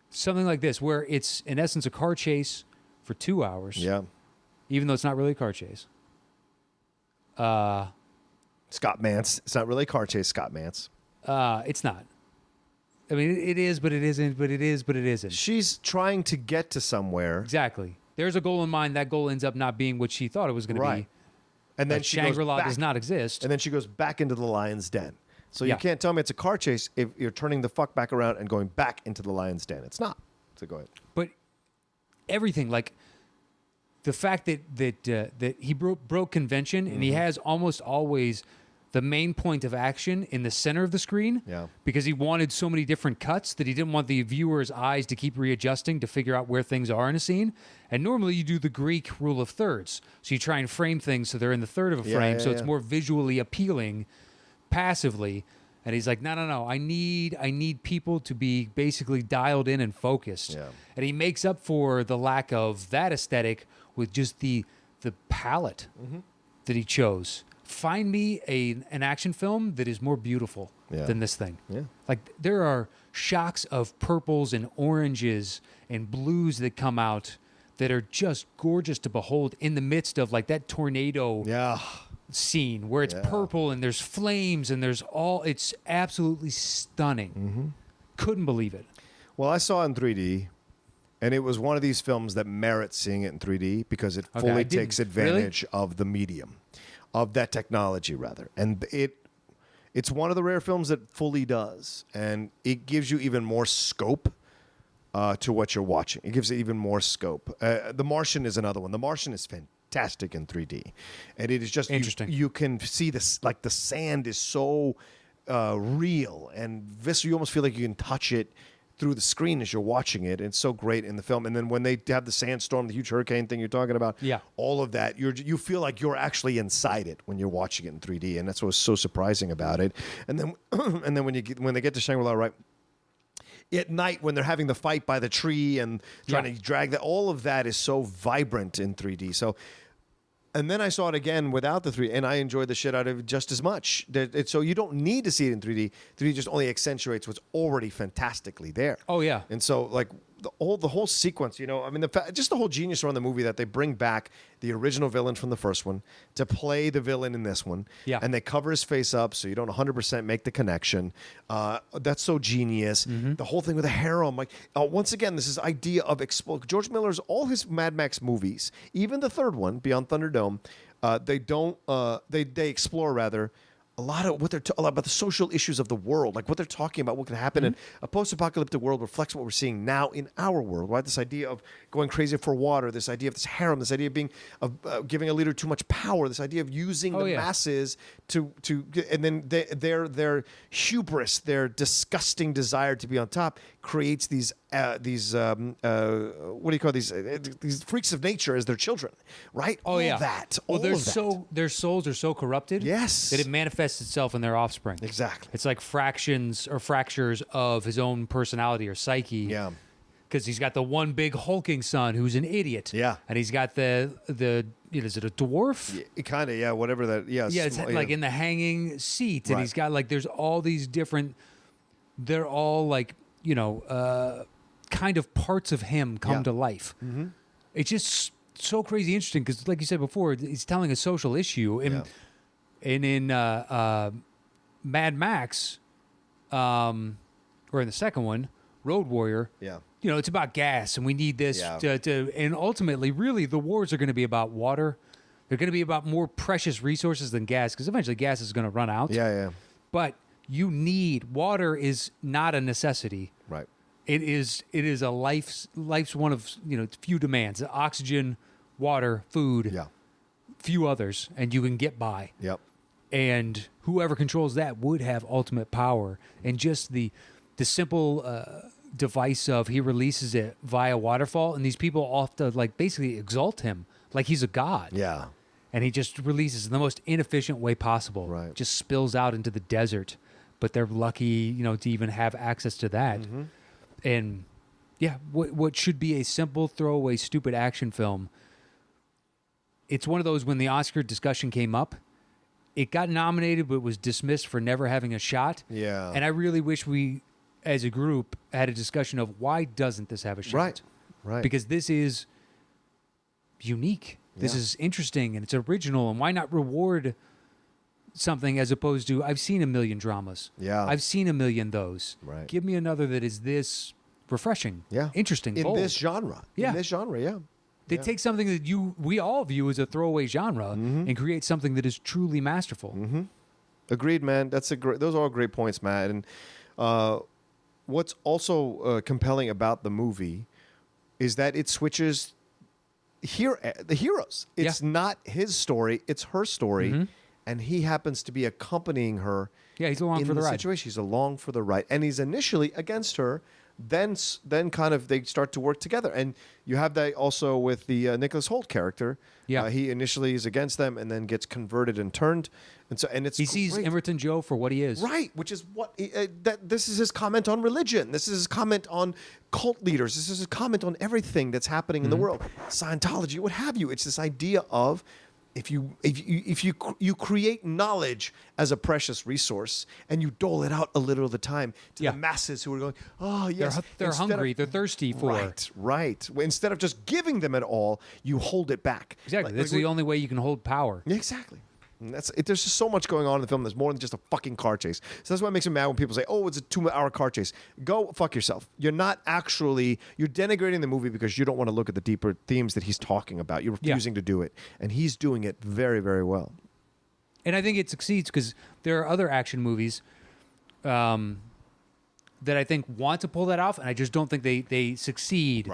something like this, where it's in essence a car chase for 2 hours. Yeah. Even though it's not really a car chase. Scott Mance. It's not really a car chase, Scott Mance. It's not. I mean, it is, but it isn't, but it is, but it isn't. She's trying to get to somewhere. Exactly. There's a goal in mind. That goal ends up not being what she thought it was going to be. And then Shangri-La does not exist. And then she goes back into the lion's den. So you Yeah. can't tell me it's a car chase if you're turning the fuck back around and going back into the lion's den. It's not. So go ahead. But everything, like the fact that he broke convention, and he has almost always the main point of action in the center of the screen. Yeah. Because he wanted so many different cuts that he didn't want the viewer's eyes to keep readjusting to figure out where things are in a scene. And normally you do the Greek rule of thirds. So you try and frame things so they're in the third of a frame, so it's more visually appealing passively. And he's like, no, I need people to be basically dialed in and focused. Yeah. And he makes up for the lack of that aesthetic with just the palette that he chose. Find me an action film that is more beautiful than this thing. Yeah. Like there are shocks of purples and oranges and blues that come out that are just gorgeous to behold in the midst of like that tornado scene where it's purple and there's flames and it's absolutely stunning. Couldn't believe it. Well, I saw it in 3D, and it was one of these films that merits seeing it in 3D because it fully takes advantage of the medium, of that technology, rather. And it's one of the rare films that fully does, and it gives you even more scope to what you're watching. It gives it even more scope. The Martian is another one. The Martian is fantastic in 3D, and it is just interesting. You can see this, like the sand is so real and visceral. You almost feel like you can touch it through the screen as you're watching it. It's so great in the film. And then when they have the sandstorm, the huge hurricane thing you're talking about, all of that, you feel like you're actually inside it when you're watching it in 3D, and that's what's so surprising about it. And then and then when they get to Shangri-La, right, at night when they're having the fight by the tree and trying to drag that, all of that is so vibrant in 3D. So, and then I saw it again without the 3D, and I enjoyed the shit out of it just as much. So you don't need to see it in 3D. 3D just only accentuates what's already fantastically there. Oh, yeah. And so, like, the whole sequence, I mean, just the whole genius around the movie that they bring back the original villain from the first one to play the villain in this one. Yeah. And they cover his face up so you don't 100% make the connection. That's so genius. The whole thing with the harem. Like, once again, this is idea of George Miller's, all his Mad Max movies, even the third one, Beyond Thunderdome, they explore, rather, a lot about the social issues of the world, like what they're talking about, what can happen in a post-apocalyptic world reflects what we're seeing now in our world, right? This idea of going crazy for water, this idea of this harem, this idea of giving a leader too much power, this idea of using the masses to, and then their hubris, their disgusting desire to be on top creates these what do you call these freaks of nature as their children, right? Oh, their souls are so corrupted, yes, that it manifests itself in their offspring. Exactly. It's like fractions or fractures of his own personality or psyche. Yeah. Because he's got the one big hulking son who's an idiot. Yeah. And he's got the is it a dwarf? Yeah, kind of, whatever that. Yeah. Yeah, it's like in the hanging seat, and he's got like there's all these different. They're all like kind of parts of him come to life. Mm-hmm. It's just so crazy interesting because, like you said before, he's telling a social issue, and in Mad Max, or in the second one, Road Warrior. Yeah. It's about gas, and we need this and ultimately, really, the wars are going to be about water. They're going to be about more precious resources than gas, because eventually gas is going to run out. Yeah. But you need water is not a necessity. Right. It is a life's one of few demands: oxygen, water, food. Yeah. Few others, and you can get by. Yep. And whoever controls that would have ultimate power. And just the simple device of he releases it via waterfall, and these people all have to like basically exalt him like he's a god. Yeah. and he just releases in the most inefficient way possible. Right. Just spills out into the desert, but they're lucky, to even have access to that. Mm-hmm. And yeah, what should be a simple throwaway stupid action film, it's one of those when the Oscar discussion came up, it got nominated but was dismissed for never having a shot. Yeah. And I really wish we as a group had a discussion of why doesn't this have a shot? Right. Because this is unique. This is interesting and it's original, and why not reward something as opposed to I've seen a million dramas. Yeah. I've seen a million those. Right. Give me another that is this refreshing. Yeah. Interesting. In bold. this genre. Yeah. In this genre, yeah. They take something that we all view as a throwaway genre and create something that is truly masterful. Mm-hmm. Agreed, man. Those are all great points, Matt. And what's also compelling about the movie is that it switches the heroes. It's not his story; it's her story, and he happens to be accompanying her. Yeah, he's along in for the ride. Situation. He's along for the ride, and he's initially against her. Then kind of they start to work together, and you have that also with the Nicholas Hoult character. Yeah, he initially is against them, and then gets converted and turned, and it's he sees Emerton Joe for what he is. Right, which is what this is his comment on religion. This is his comment on cult leaders. This is his comment on everything that's happening in the world, Scientology, what have you. It's this idea of if you create knowledge as a precious resource and you dole it out a little at a time to the masses who are going, oh yes, they're hungry, they're thirsty for it. Right. Instead of just giving them it all, you hold it back. Exactly. That's the only way you can hold power. Exactly. And there's just so much going on in the film. There's more than just a fucking car chase. So that's why it makes me mad when people say, "Oh, it's a 2-hour car chase." Go fuck yourself. You're denigrating the movie because you don't want to look at the deeper themes that he's talking about. You're refusing to do it, and he's doing it very, very well. And I think it succeeds because there are other action movies that I think want to pull that off, and I just don't think they succeed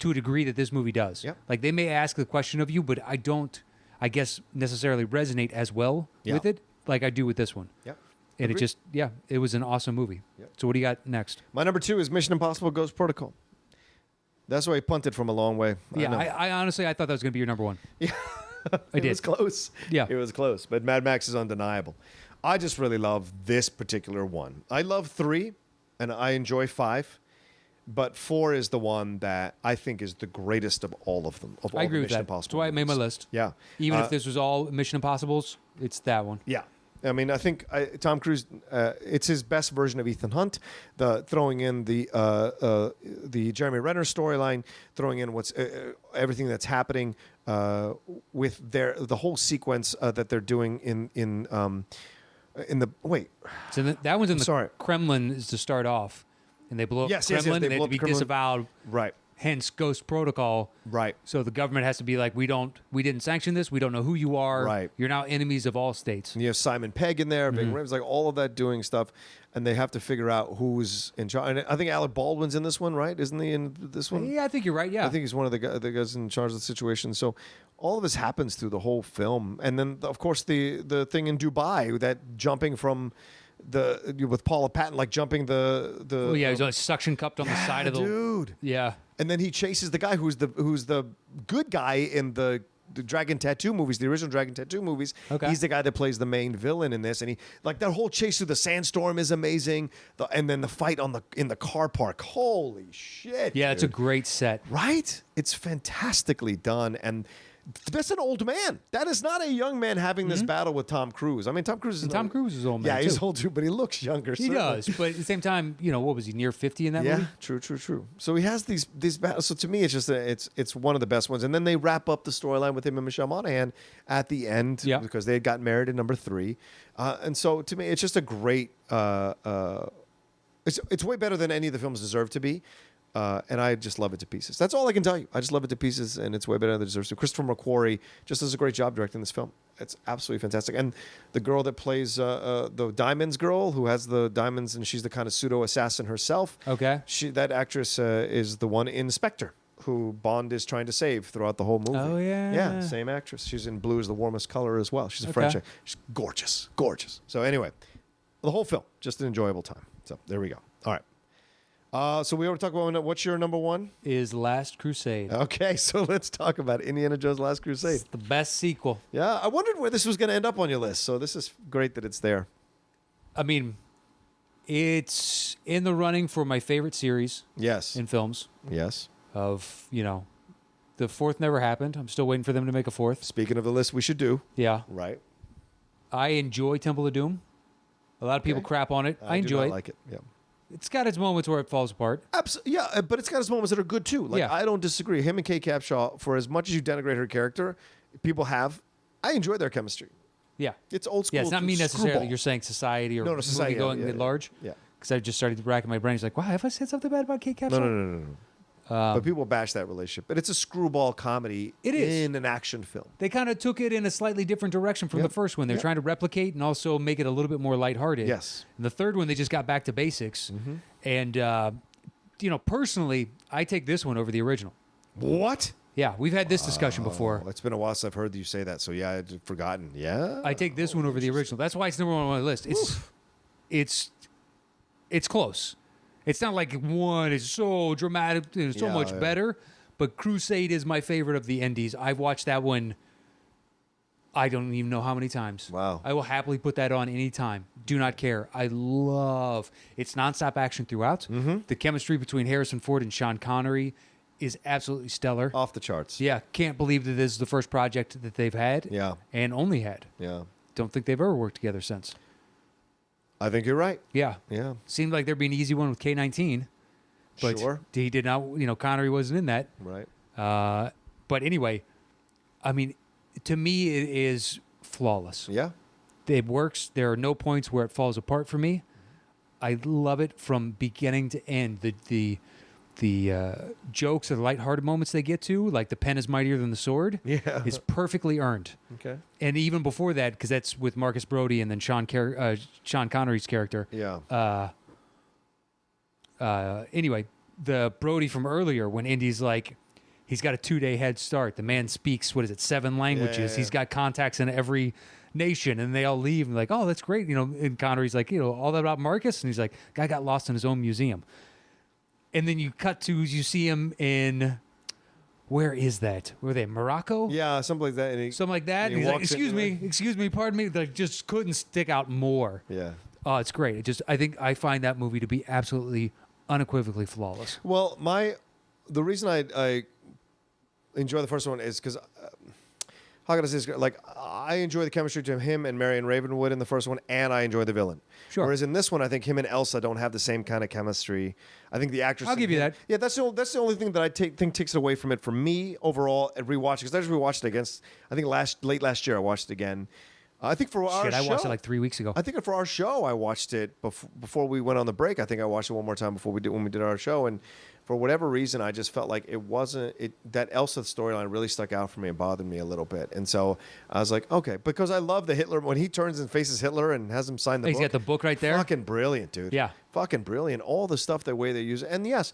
to a degree that this movie does. Yep. Like they may ask the question of you, but I don't, I guess, necessarily resonate as well with it like I do with this one. Yep. And it was an awesome movie. Yep. So what do you got next? My number 2 is Mission Impossible Ghost Protocol. That's why he punted from a long way. Yeah, I honestly, I thought that was going to be your number 1. Yeah. It was close. Yeah. It was close. But Mad Max is undeniable. I just really love this particular one. I love 3, and I enjoy 5. But 4 is the one that I think is the greatest of all of them. Of all I agree the with Mission that. Impossible That's why I made my movies. list. Yeah. Even if this was all Mission Impossibles, it's that one. Yeah. I mean, I think Tom Cruise, it's his best version of Ethan Hunt. Throwing in the Jeremy Renner storyline, throwing in everything that's happening with the whole sequence that they're doing in the wait. So that one's in the Sorry. Kremlin is to start off, and they blow up Yes, the yes, Kremlin, they and they blow have to up be the Kremlin. disavowed. Right. Hence, Ghost Protocol. Right. So the government has to be like, we didn't sanction this. We don't know who you are. Right. You're now enemies of all states. And you have Simon Pegg in there, Big Rams, like all of that doing stuff, and they have to figure out who's in charge. And I think Alec Baldwin's in this one, right? Isn't he in this one? Yeah, I think you're right. Yeah. I think he's one of the guys in charge of the situation. So all of this happens through the whole film, and then of course the thing in Dubai, that jumping from with Paula Patton, like jumping the. Oh yeah, he's suction cupped on the side of the dude. Yeah. And then he chases the guy who's the good guy in the Dragon Tattoo movies, the original Dragon Tattoo movies. Okay. He's the guy that plays the main villain in this, and he like that whole chase through the sandstorm is amazing. And then the fight in the car park, holy shit! Yeah, it's a dude. great set. Right? It's fantastically done, and that's an old man. That is not a young man having this battle with Tom Cruise. I mean, Tom Cruise is old man. Yeah, he's too. old too, but he looks younger. He certainly. does, but at the same time, what was he, near 50 in that Yeah, movie? true. So he has these battles. So to me, it's just it's one of the best ones. And then they wrap up the storyline with him and Michelle Monaghan at the end because they had gotten married in number 3. And so to me, it's just a great. It's way better than any of the films deserve to be. And I just love it to pieces. That's all I can tell you. I just love it to pieces, and it's way better than it deserves to. Christopher McQuarrie just does a great job directing this film. It's absolutely fantastic. And the girl that plays the Diamonds girl, who has the diamonds, and she's the kind of pseudo assassin herself. Okay. That actress is the one in Spectre, who Bond is trying to save throughout the whole movie. Oh yeah. Yeah, same actress. She's in Blue is the Warmest Color as well. She's a French. She's gorgeous. So anyway, the whole film just an enjoyable time. So there we go. All right. So we already talked about what's your number one? Is Last Crusade. Okay, so let's talk about Indiana Jones Last Crusade. It's the best sequel. Yeah, I wondered where this was going to end up on your list, so this is great that it's there. I mean, it's in the running for my favorite series Yes. in films Yes. of, the fourth never happened. I'm still waiting for them to make a fourth. Speaking of the list we should do. Yeah. Right. I enjoy Temple of Doom. A lot of people crap on it. I do enjoy not it. like it. Yeah. It's got its moments where it falls apart. Yeah, but it's got its moments that are good too. Like Yeah. I don't disagree. Him and Kate Capshaw, for as much as you denigrate her character, people have. I enjoy their chemistry. Yeah. It's old school. Yeah, it's not me necessarily. screwball. You're saying society or No, society, movie going yeah, at large. Yeah. Because I just started racking my brain. It's like, wow, have I said something bad about Kate Capshaw? No. But people bash that relationship. But it's a screwball comedy It is. in an action film. They kind of took it in a slightly different direction from the first one. They're trying to replicate and also make it a little bit more lighthearted. Yes. And the third one, they just got back to basics. And, personally, I take this one over the original. What? Yeah, we've had this discussion before. Oh, it's been a while since I've heard you say that. So yeah, I'd forgotten. Yeah. I take this one over the original. That's why it's number one on my list. It's close. It's not like one is so dramatic, so Yeah, much yeah. better. But Crusade is my favorite of the Indies. I've watched that one. I don't even know how many times. Wow. I will happily put that on any time. Do not care. I love it's nonstop action throughout. The chemistry between Harrison Ford and Sean Connery is absolutely stellar. Off the charts. Yeah, can't believe that this is the first project that they've had. Yeah. And only had. Yeah. Don't think they've ever worked together since. I think you're right. Yeah. Yeah. Seemed like there'd be an easy one with K-19. But Sure. he did not, Connery wasn't in that. Right. But anyway, I mean, to me, it is flawless. Yeah. It works. There are no points where it falls apart for me. I love it from beginning to end. The jokes or the lighthearted moments they get to, like the pen is mightier than the sword, Yeah. is perfectly earned. Okay. And even before that, because that's with Marcus Brody and then Sean Connery's character. Yeah. Anyway, the Brody from earlier, when Indy's like, he's got a 2-day head start. The man speaks, 7 languages. yeah. He's got contacts in every nation, and they all leave and like, oh, that's great. And Connery's like, all that about Marcus? And he's like, guy got lost in his own museum. And then you see him in, where is that? Were they Morocco? Yeah. Something like that. And Something like that. and And he he's like, walks excuse me, pardon me. Like, just couldn't stick out more. Yeah. Oh, it's great. I find that movie to be absolutely unequivocally flawless. Well, the reason I enjoy the first one is because how can I say this? Like I enjoy the chemistry between him and Marion Ravenwood in the first one, and I enjoy the villain. Sure. Whereas in this one, I think him and Elsa don't have the same kind of chemistry. I think the actress. I'll give you that. Yeah, that's the only thing that I think takes it away from it for me overall. At rewatching, because I just rewatched it against. I think late last year I watched it again. I think for our show, I watched it like 3 weeks ago. I think for our show, I watched it before we went on the break. I think I watched it one more time when we did our show, and for whatever reason, I just felt like that Elsa storyline really stuck out for me and bothered me a little bit. And so I was like, okay, because I love the Hitler when he turns and faces Hitler and has him sign the book. He's got the book right there. Fucking brilliant, dude. Yeah, fucking brilliant. All the stuff the way they use it, and yes.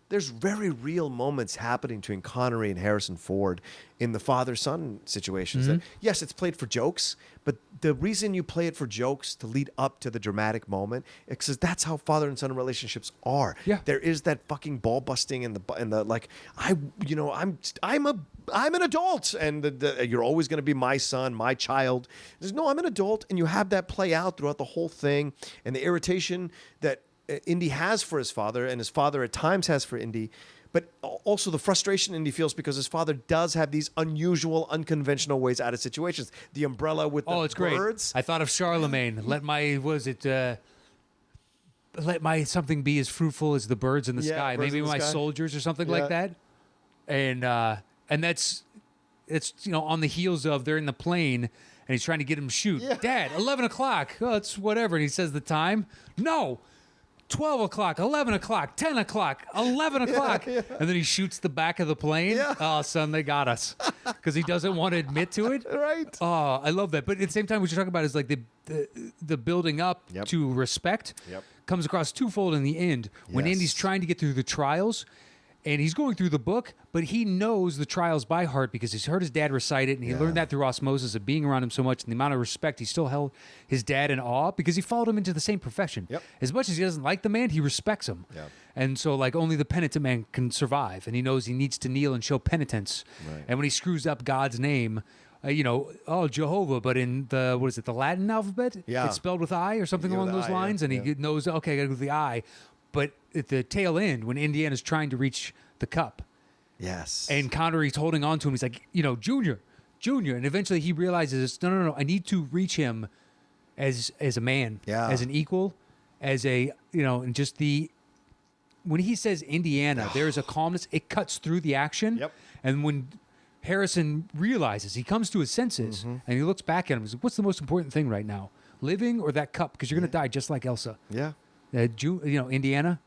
There's very real moments happening between Connery and Harrison Ford in the father-son situations. That, yes, it's played for jokes, but the reason you play it for jokes to lead up to the dramatic moment is because that's how father and son relationships are. Yeah. There is that fucking ball busting and the like. I'm an adult, and you're always going to be my son, my child. I'm an adult, and you have that play out throughout the whole thing, and the irritation that Indy has for his father, and his father at times has for Indy, but also the frustration Indy feels because his father does have these unusual, unconventional ways out of situations. The umbrella with the it's birds. great. I thought of Charlemagne. Let my something be as fruitful as the birds in the sky. birds Maybe in the my sky. soldiers or something Yeah. like that. And that's it's on the heels of they're in the plane and he's trying to get him to shoot. Yeah. Dad, 11 o'clock. Oh, it's whatever. And he says the time. No. 12 o'clock, 11 o'clock, 10 o'clock, 11 o'clock. Yeah. And then he shoots the back of the plane. Yeah. Oh, son, they got us. Because he doesn't want to admit to it. Right. Oh, I love that. But at the same time, what you're talking about is like the building up Yep. to respect Yep. comes across twofold in the end. When Yes. Indy's trying to get through the trials And he's going through the book, but he knows the trials by heart because he's heard his dad recite it, and he learned that through osmosis of being around him so much, and the amount of respect he still held his dad in awe because he followed him into the same profession. Yep. As much as he doesn't like the man, he respects him. Yep. And so, like, only the penitent man can survive, and he knows he needs to kneel and show penitence. Right. And when he screws up God's name, Jehovah, but in the Latin alphabet, it's spelled with I or something along those lines, and he knows, okay, I got to go with the I. But at the tail end, when Indiana's trying to reach the cup, yes, and Connery's holding on to him, he's like, Junior, and eventually he realizes, no, I need to reach him as a man, as an equal, as a, and just when he says Indiana, there's a calmness. It cuts through the action, and when Harrison realizes, he comes to his senses, and he looks back at him. He's like, what's the most important thing right now, living or that cup? Because you're going to die just like Elsa. Yeah. Indiana,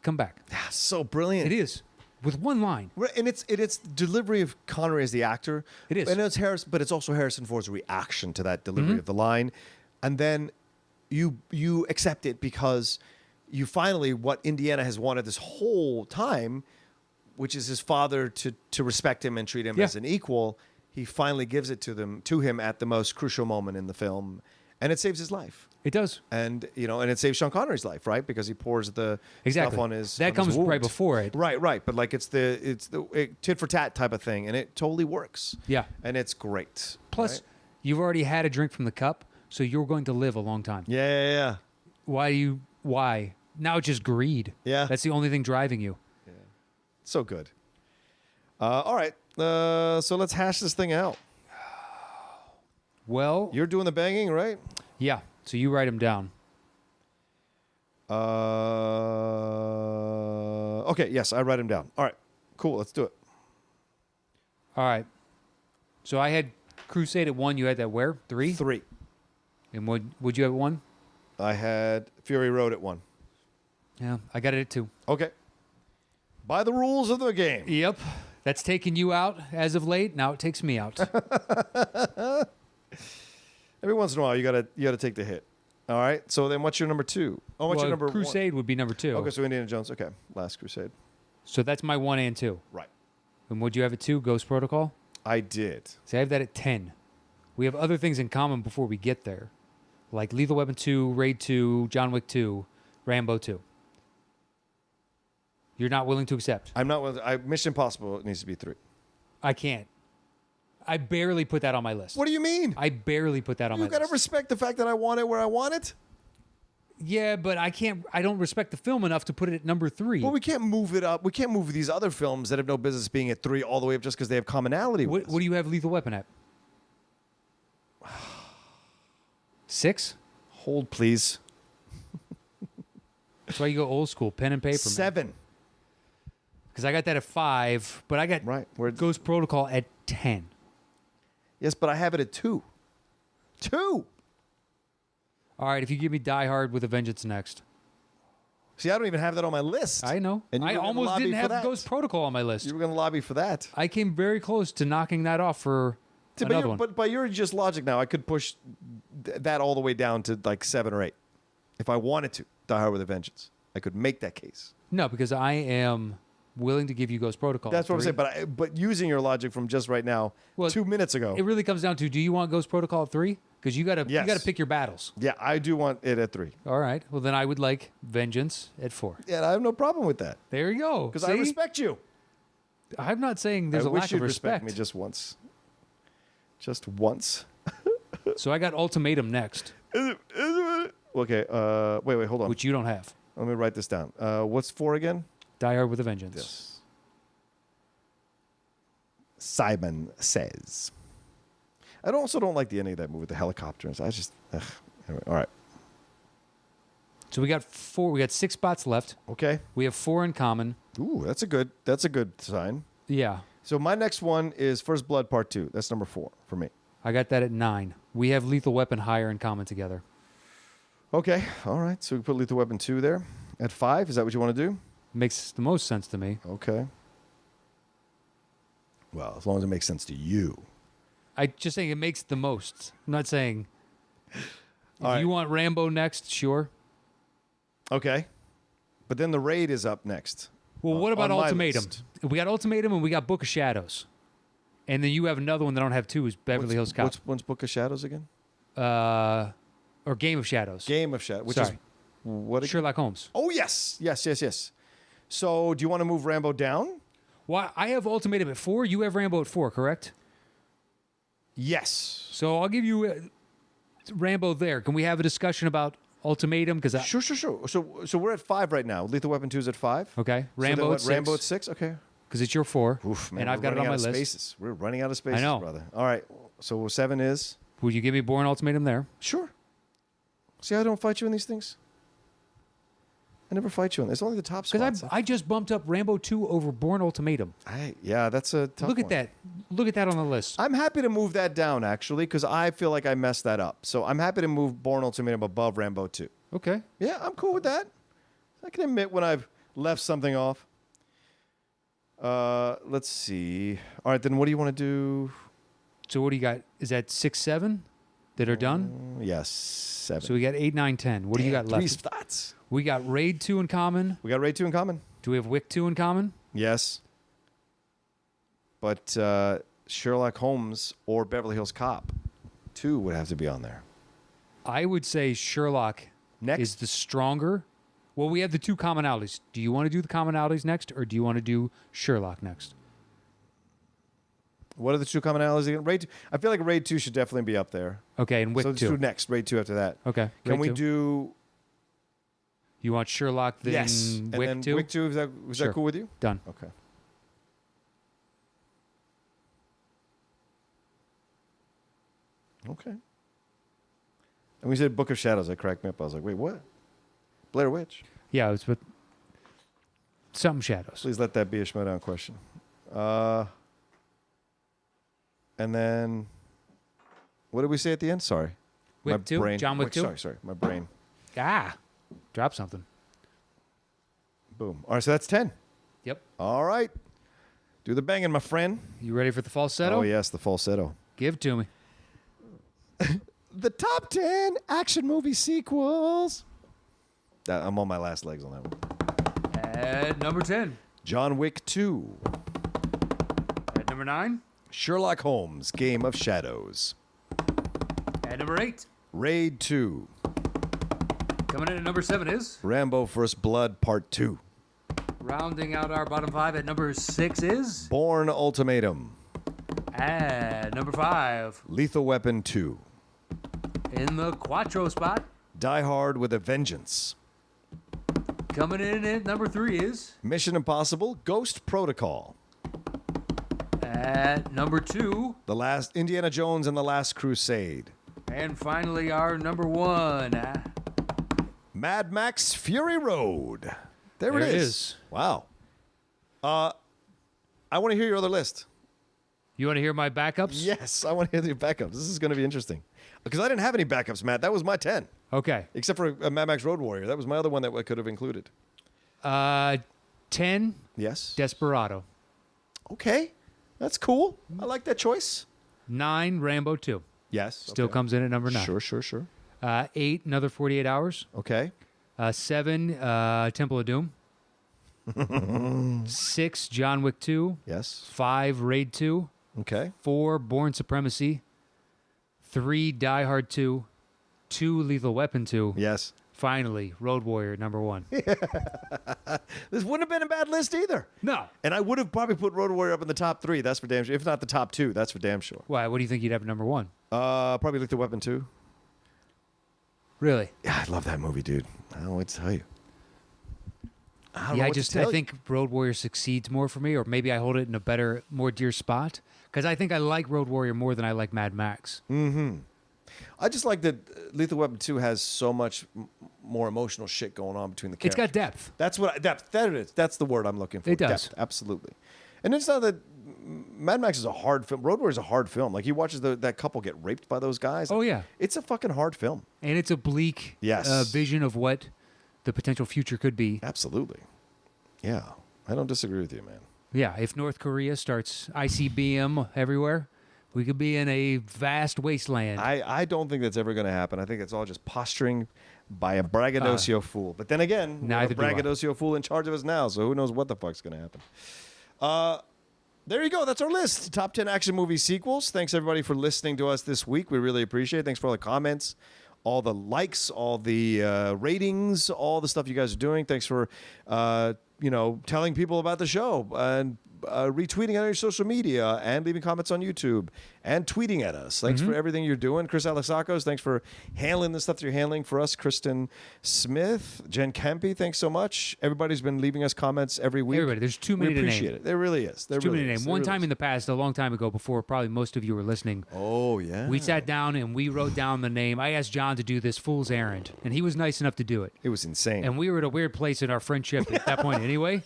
come back. So brilliant. It is, with one line. And it's delivery of Connery as the actor. It is. And it's Harrison, but it's also Harrison Ford's reaction to that delivery of the line. And then you accept it because you finally, what Indiana has wanted this whole time, which is his father to respect him and treat him as an equal, he finally gives it to him at the most crucial moment in the film, and it saves his life. It does, and and it saves Sean Connery's life, right? Because he pours the stuff on his. That comes right before it, right. But like it's the tit for tat type of thing, and it totally works. Yeah, and it's great. Plus, you've already had a drink from the cup, so you're going to live a long time. Yeah. Why? Now it's just greed. Yeah, that's the only thing driving you. Yeah, so good. All right, so let's hash this thing out. Well, you're doing the banging, right? Yeah. So you write them down. Okay. Yes, I write them down. All right. Cool. Let's do it. All right. So I had Crusade at 1. You had that where? 3? 3. And would you have at 1? I had Fury Road at 1. Yeah, I got it at 2. Okay. By the rules of the game. Yep. That's taken you out as of late. Now it takes me out. Every once in a while, you gotta take the hit. All right. So then, what's your number 2? Oh, what's your number Crusade 1? Would be number 2. Okay, so Indiana Jones. Okay, Last Crusade. So that's my 1 and 2. Right. And would you have at 2? Ghost Protocol. I did. See, I have that at 10. We have other things in common before we get there, like Lethal Weapon 2, Raid 2, John Wick 2, Rambo 2. You're not willing to accept. I'm not willing. Mission Impossible needs to be 3. I can't. I barely put that on my list. What do you mean? I barely put that on my list. You gotta respect the fact that I want it where I want it. Yeah, but I can't. I don't respect the film enough to put it at number 3. Well, we can't move it up. We can't move these other films that have no business being at 3 all the way up just because they have commonality. What do you have Lethal Weapon at? 6? Hold, please. That's why you go old school, pen and paper. 7. Because I got that at 5, but I got Ghost Protocol at 10. Yes, but I have it at 2. 2. All right, if you give me Die Hard with a Vengeance next. See, I don't even have that on my list. I know. And I almost didn't have Ghost Protocol on my list. You were going to lobby for that. I came very close to knocking that off for another one. But by your just logic now, I could push that all the way down to like 7 or 8. If I wanted to, Die Hard with a Vengeance. I could make that case. No, because I am willing to give you Ghost Protocol. That's what I'm saying. But using your logic from just right now, 2 minutes ago. It really comes down to, do you want Ghost Protocol at 3? Because you gotta pick your battles. Yeah, I do want it at 3. All right. Well, then I would like Vengeance at 4. Yeah, I have no problem with that. There you go. Because I respect you. I'm not saying there's a lack of respect. Respect me just once. Just once. So I got Ultimatum next. Okay. Wait. Hold on. Which you don't have. Let me write this down. What's 4 again? Die Hard with a Vengeance. Yes. Simon Says. I also don't like the ending of that movie with the helicopters. I just... Anyway, all right. So we got 4. We got 6 spots left. Okay. We have 4 in common. Ooh, that's a good sign. Yeah. So my next one is First Blood Part 2. That's number 4 for me. I got that at 9. We have Lethal Weapon higher in common together. Okay. All right. So we put Lethal Weapon 2 there. At 5, is that what you want to do? Makes the most sense to me. Okay. Well, as long as it makes sense to you. I just saying it makes the most. I'm not saying if you want Rambo next, sure. Okay. But then the Raid is up next. Well, what about on my Ultimatum? list. We got Ultimatum and we got Book of Shadows. And then you have another one that I don't have too, is Beverly Hills Cop. What's Book of Shadows again? Or Game of Shadows. Game of Shadows. Which is Sorry. what? Again? Sherlock Holmes. Oh yes. So do you want to move Rambo down? Well, I have Ultimatum at 4. You have Rambo at 4, correct? Yes. So I'll give you Rambo there. Can we have a discussion about Ultimatum? Because Sure. So we're at 5 right now. Lethal Weapon 2 is at 5. Okay. So Rambo then at 6. Rambo at 6. Okay. Because it's your 4. Oof, man, and I've got it on my list. Spaces. We're running out of spaces, know. brother. All right. So 7 is. Would you give me Bourne Ultimatum there? Sure. See how I don't fight you in these things? I never fight you on. It's only the top spots. Because I just bumped up Rambo 2 over Bourne Ultimatum. Yeah, that's a tough Look at one. that. Look at that on the list. I'm happy to move that down, actually, because I feel like I messed that up. So I'm happy to move Bourne Ultimatum above Rambo 2. Okay. Yeah, I'm cool with that. I can admit when I've left something off. Let's see. All right, then what do you want to do? So what do you got? Is that 6, 7 that are done? Yes, 7. So we got 8, 9, 10. What do you got left? 3 spots. We got Raid 2 in common. We got Raid 2 in common. Do we have Wick 2 in common? Yes. But Sherlock Holmes or Beverly Hills Cop 2 would have to be on there. I would say Sherlock Next? is the stronger. Well, we have the 2 commonalities. Do you want to do the commonalities next, or do you want to do Sherlock next? What are the 2 commonalities again? Raid 2. I feel like Raid 2 should definitely be up there. Okay, and Wick So let's 2. do next. Raid 2 after that. Okay. Can Raid we 2. do... You want Sherlock, then Yes. Wick and then 2? Wick 2, is that Sure. cool with you? Done. Okay. Okay. And we said Book of Shadows. That cracked me up. I was like, wait, what? Blair Witch. Yeah, it was with something Shadows. Please let that be a Schmodown question. And then, what did we say at the end? Sorry. Wick 2? brain. John Wick 2? Sorry. My brain. Drop something. Boom. All right, so that's 10. Yep. All right. Do the banging, my friend. You ready for the falsetto? Oh, yes, the falsetto. Give it to me. The top 10 action movie sequels. I'm on my last legs on that one. At number 10. John Wick 2. At number 9. Sherlock Holmes, Game of Shadows. At number 8. Raid 2. Coming in at number 7 is... Rambo First Blood Part 2. Rounding out our bottom 5 at number 6 is... Bourne Ultimatum. At number 5. Lethal Weapon 2. In the Quattro spot. Die Hard with a Vengeance. Coming in at number 3 is... Mission Impossible Ghost Protocol. At number 2. The Last Indiana Jones and the Last Crusade. And finally, our number 1. Mad Max Fury Road. There it is. Wow. I want to hear your other list. You want to hear my backups? Yes, I want to hear your backups. This is going to be interesting. Because I didn't have any backups, Matt. That was my 10. Okay. Except for Mad Max Road Warrior. That was my other one that I could have included. 10, Yes. Desperado. Okay. That's cool. I like that choice. 9, Rambo 2. Yes. Still okay. comes in at number 9. Sure. 8, Another 48 Hours. Okay. 7, Temple of Doom. 6, John Wick 2. Yes. 5, Raid 2. Okay. 4, Bourne Supremacy. 3, Die Hard 2. 2, Lethal Weapon 2. Yes. Finally, Road Warrior number 1. This wouldn't have been a bad list either. No. And I would have probably put Road Warrior up in the top 3. That's for damn sure. If not the top 2, that's for damn sure. Why? What do you think you'd have at number 1? Probably Lethal Weapon 2. Really? Yeah, I love that movie, dude. I don't know what to tell you. I think Road Warrior succeeds more for me, or maybe I hold it in a better, more dear spot. Because I think I like Road Warrior more than I like Mad Max. Mm-hmm. I just like that Lethal Weapon 2 has so much more emotional shit going on between the It's characters. got depth. That's what depth. That it is. That's the word I'm looking for. It does. Depth, absolutely. And it's not that Mad Max is a hard film. Road Warrior is a hard film. Like he watches that couple get raped by those guys. Oh, yeah. It's a fucking hard film. And it's a bleak Yes. vision of what the potential future could be. Absolutely. Yeah. I don't disagree with you, man. Yeah, if North Korea starts ICBM everywhere, We could be in a vast wasteland. I don't think that's ever going to happen. I think it's all just posturing by a braggadocio fool. But then again, we have a braggadocio fool in charge of us now, so who knows what the fuck's going to happen. There you go. That's our list. Top 10 action movie sequels. Thanks, everybody, for listening to us this week. We really appreciate it. Thanks for all the comments, all the likes, all the ratings, all the stuff you guys are doing. Thanks for, telling people about the show and retweeting on your social media and leaving comments on YouTube and tweeting at us. Thanks for everything you're doing. Chris Alexakos, thanks for handling the stuff that you're handling for us. Kristen Smith, Jen Kempe, thanks so much. Everybody's been leaving us comments every week. Everybody, there's too many to name. We appreciate it. There really is. There's too many to name. One time in the past, a long time ago, before probably most of you were listening. Oh, yeah. We sat down and we wrote down the name. I asked John to do this fool's errand, and he was nice enough to do it. It was insane. And we were at a weird place in our friendship at that point anyway.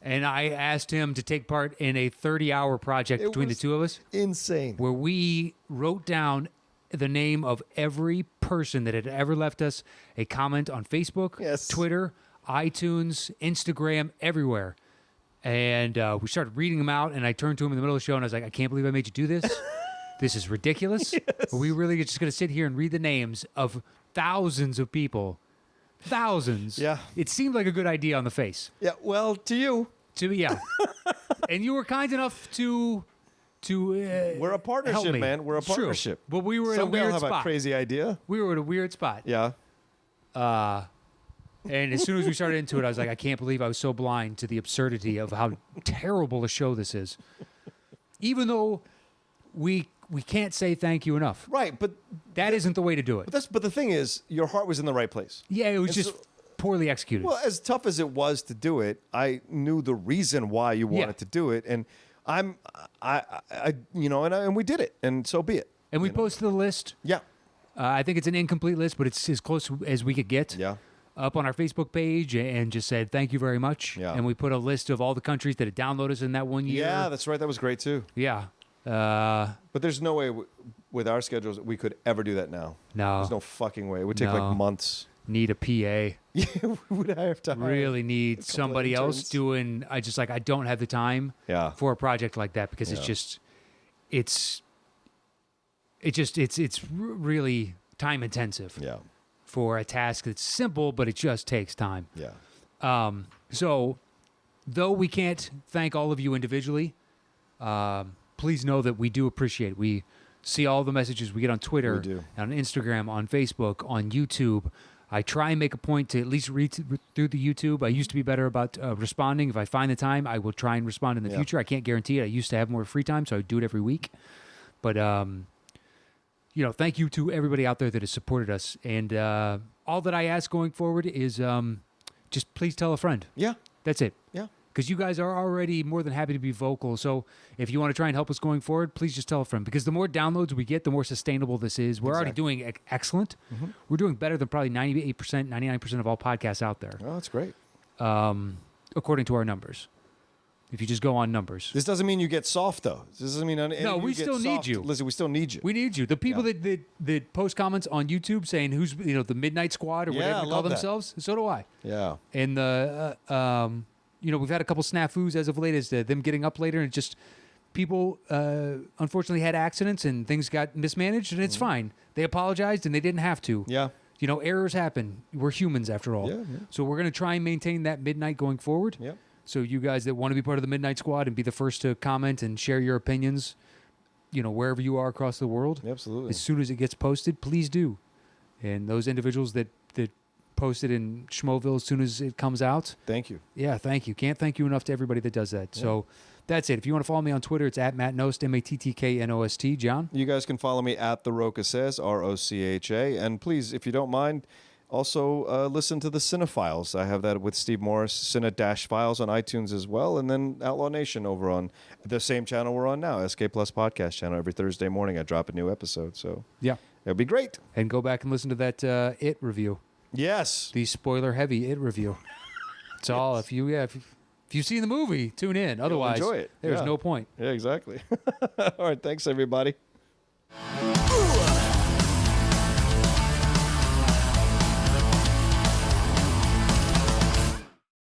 And I asked him to take part in a 30-hour project between the two of us. Insane. Where we wrote down the name of every person that had ever left us a comment on Facebook, Twitter, iTunes, Instagram, everywhere. And we started reading them out, and I turned to him in the middle of the show, and I was like, I can't believe I made you do this. This is ridiculous. Are we really just going to sit here and read the names of thousands of people? Thousands. Yeah. It seemed like a good idea on the face. Yeah, well, to you. Yeah. And you were kind enough to we're a partnership, man. We're a partnership. But we were at a weird have spot. A crazy idea. We were at a weird spot. Yeah. And as soon as we started into it, I was like, I can't believe I was so blind to the absurdity of how terrible a show this is. Even though we can't say thank you enough. Right, but that isn't the way to do it. But the thing is, your heart was in the right place. Yeah, it was just poorly executed. Well, as tough as it was to do it, I knew the reason why you wanted to do it, and and we did it, and so be it. And we posted the list. Yeah. I think it's an incomplete list, but it's as close as we could get. Yeah. Up on our Facebook page and just said thank you very much. Yeah. And we put a list of all the countries that had downloaded us in that 1 year. Yeah, that's right. That was great too. Yeah. But there's no way with our schedules that we could ever do that now. No. There's no fucking way. It would take like months. Need a PA. Yeah, would I have to hire really need somebody else doing. I don't have the time for a project like that because it's really time intensive. Yeah. For a task that's simple, but it just takes time. Yeah. So, though we can't thank all of you individually, please know that we do appreciate it. We see all the messages we get on Twitter, on Instagram, on Facebook, on YouTube. I try and make a point to at least read through the YouTube. I used to be better about responding. If I find the time, I will try and respond in the future. I can't guarantee it. I used to have more free time, so I would do it every week. But thank you to everybody out there that has supported us. And all that I ask going forward is just please tell a friend. Yeah. That's it. Yeah. Because you guys are already more than happy to be vocal. So if you want to try and help us going forward, please just tell a friend. Because the more downloads we get, the more sustainable this is. We're already doing excellent. Mm-hmm. We're doing better than probably 98%, 99% of all podcasts out there. Oh, that's great. According to our numbers. If you just go on numbers. This doesn't mean you get soft, though. This doesn't mean... No, we still need you. Listen, we still need you. We need you. The people that post comments on YouTube saying who's, the Midnight Squad or whatever they call themselves, so do I. Yeah. And we've had a couple snafus as of late as to them getting up later, and just people unfortunately had accidents and things got mismanaged, and it's fine. They apologized and they didn't have to. Yeah. Errors happen. We're humans after all. Yeah. So we're going to try and maintain that midnight going forward. Yeah. So you guys that want to be part of the Midnight Squad and be the first to comment and share your opinions, wherever you are across the world. Absolutely. As soon as it gets posted, please do. And those individuals that post it in Schmoville as soon as it comes out. Thank you. Yeah, thank you. Can't thank you enough to everybody that does that. Yeah. So that's it. If you want to follow me on Twitter, it's at Matt Knost, MattKnost. John? You guys can follow me at The Rocha Says, ROCHA. And please, if you don't mind, also listen to the Cinephiles. I have that with Steve Morris, Cine-Files on iTunes as well. And then Outlaw Nation over on the same channel we're on now, SK Plus Podcast channel. Every Thursday morning I drop a new episode. So yeah, it'll be great. And go back and listen to that It review. Yes. The spoiler-heavy It review. It's all, if you've seen the movie, tune in. Otherwise, enjoy it. There's no point. Yeah, exactly. All right, thanks, everybody.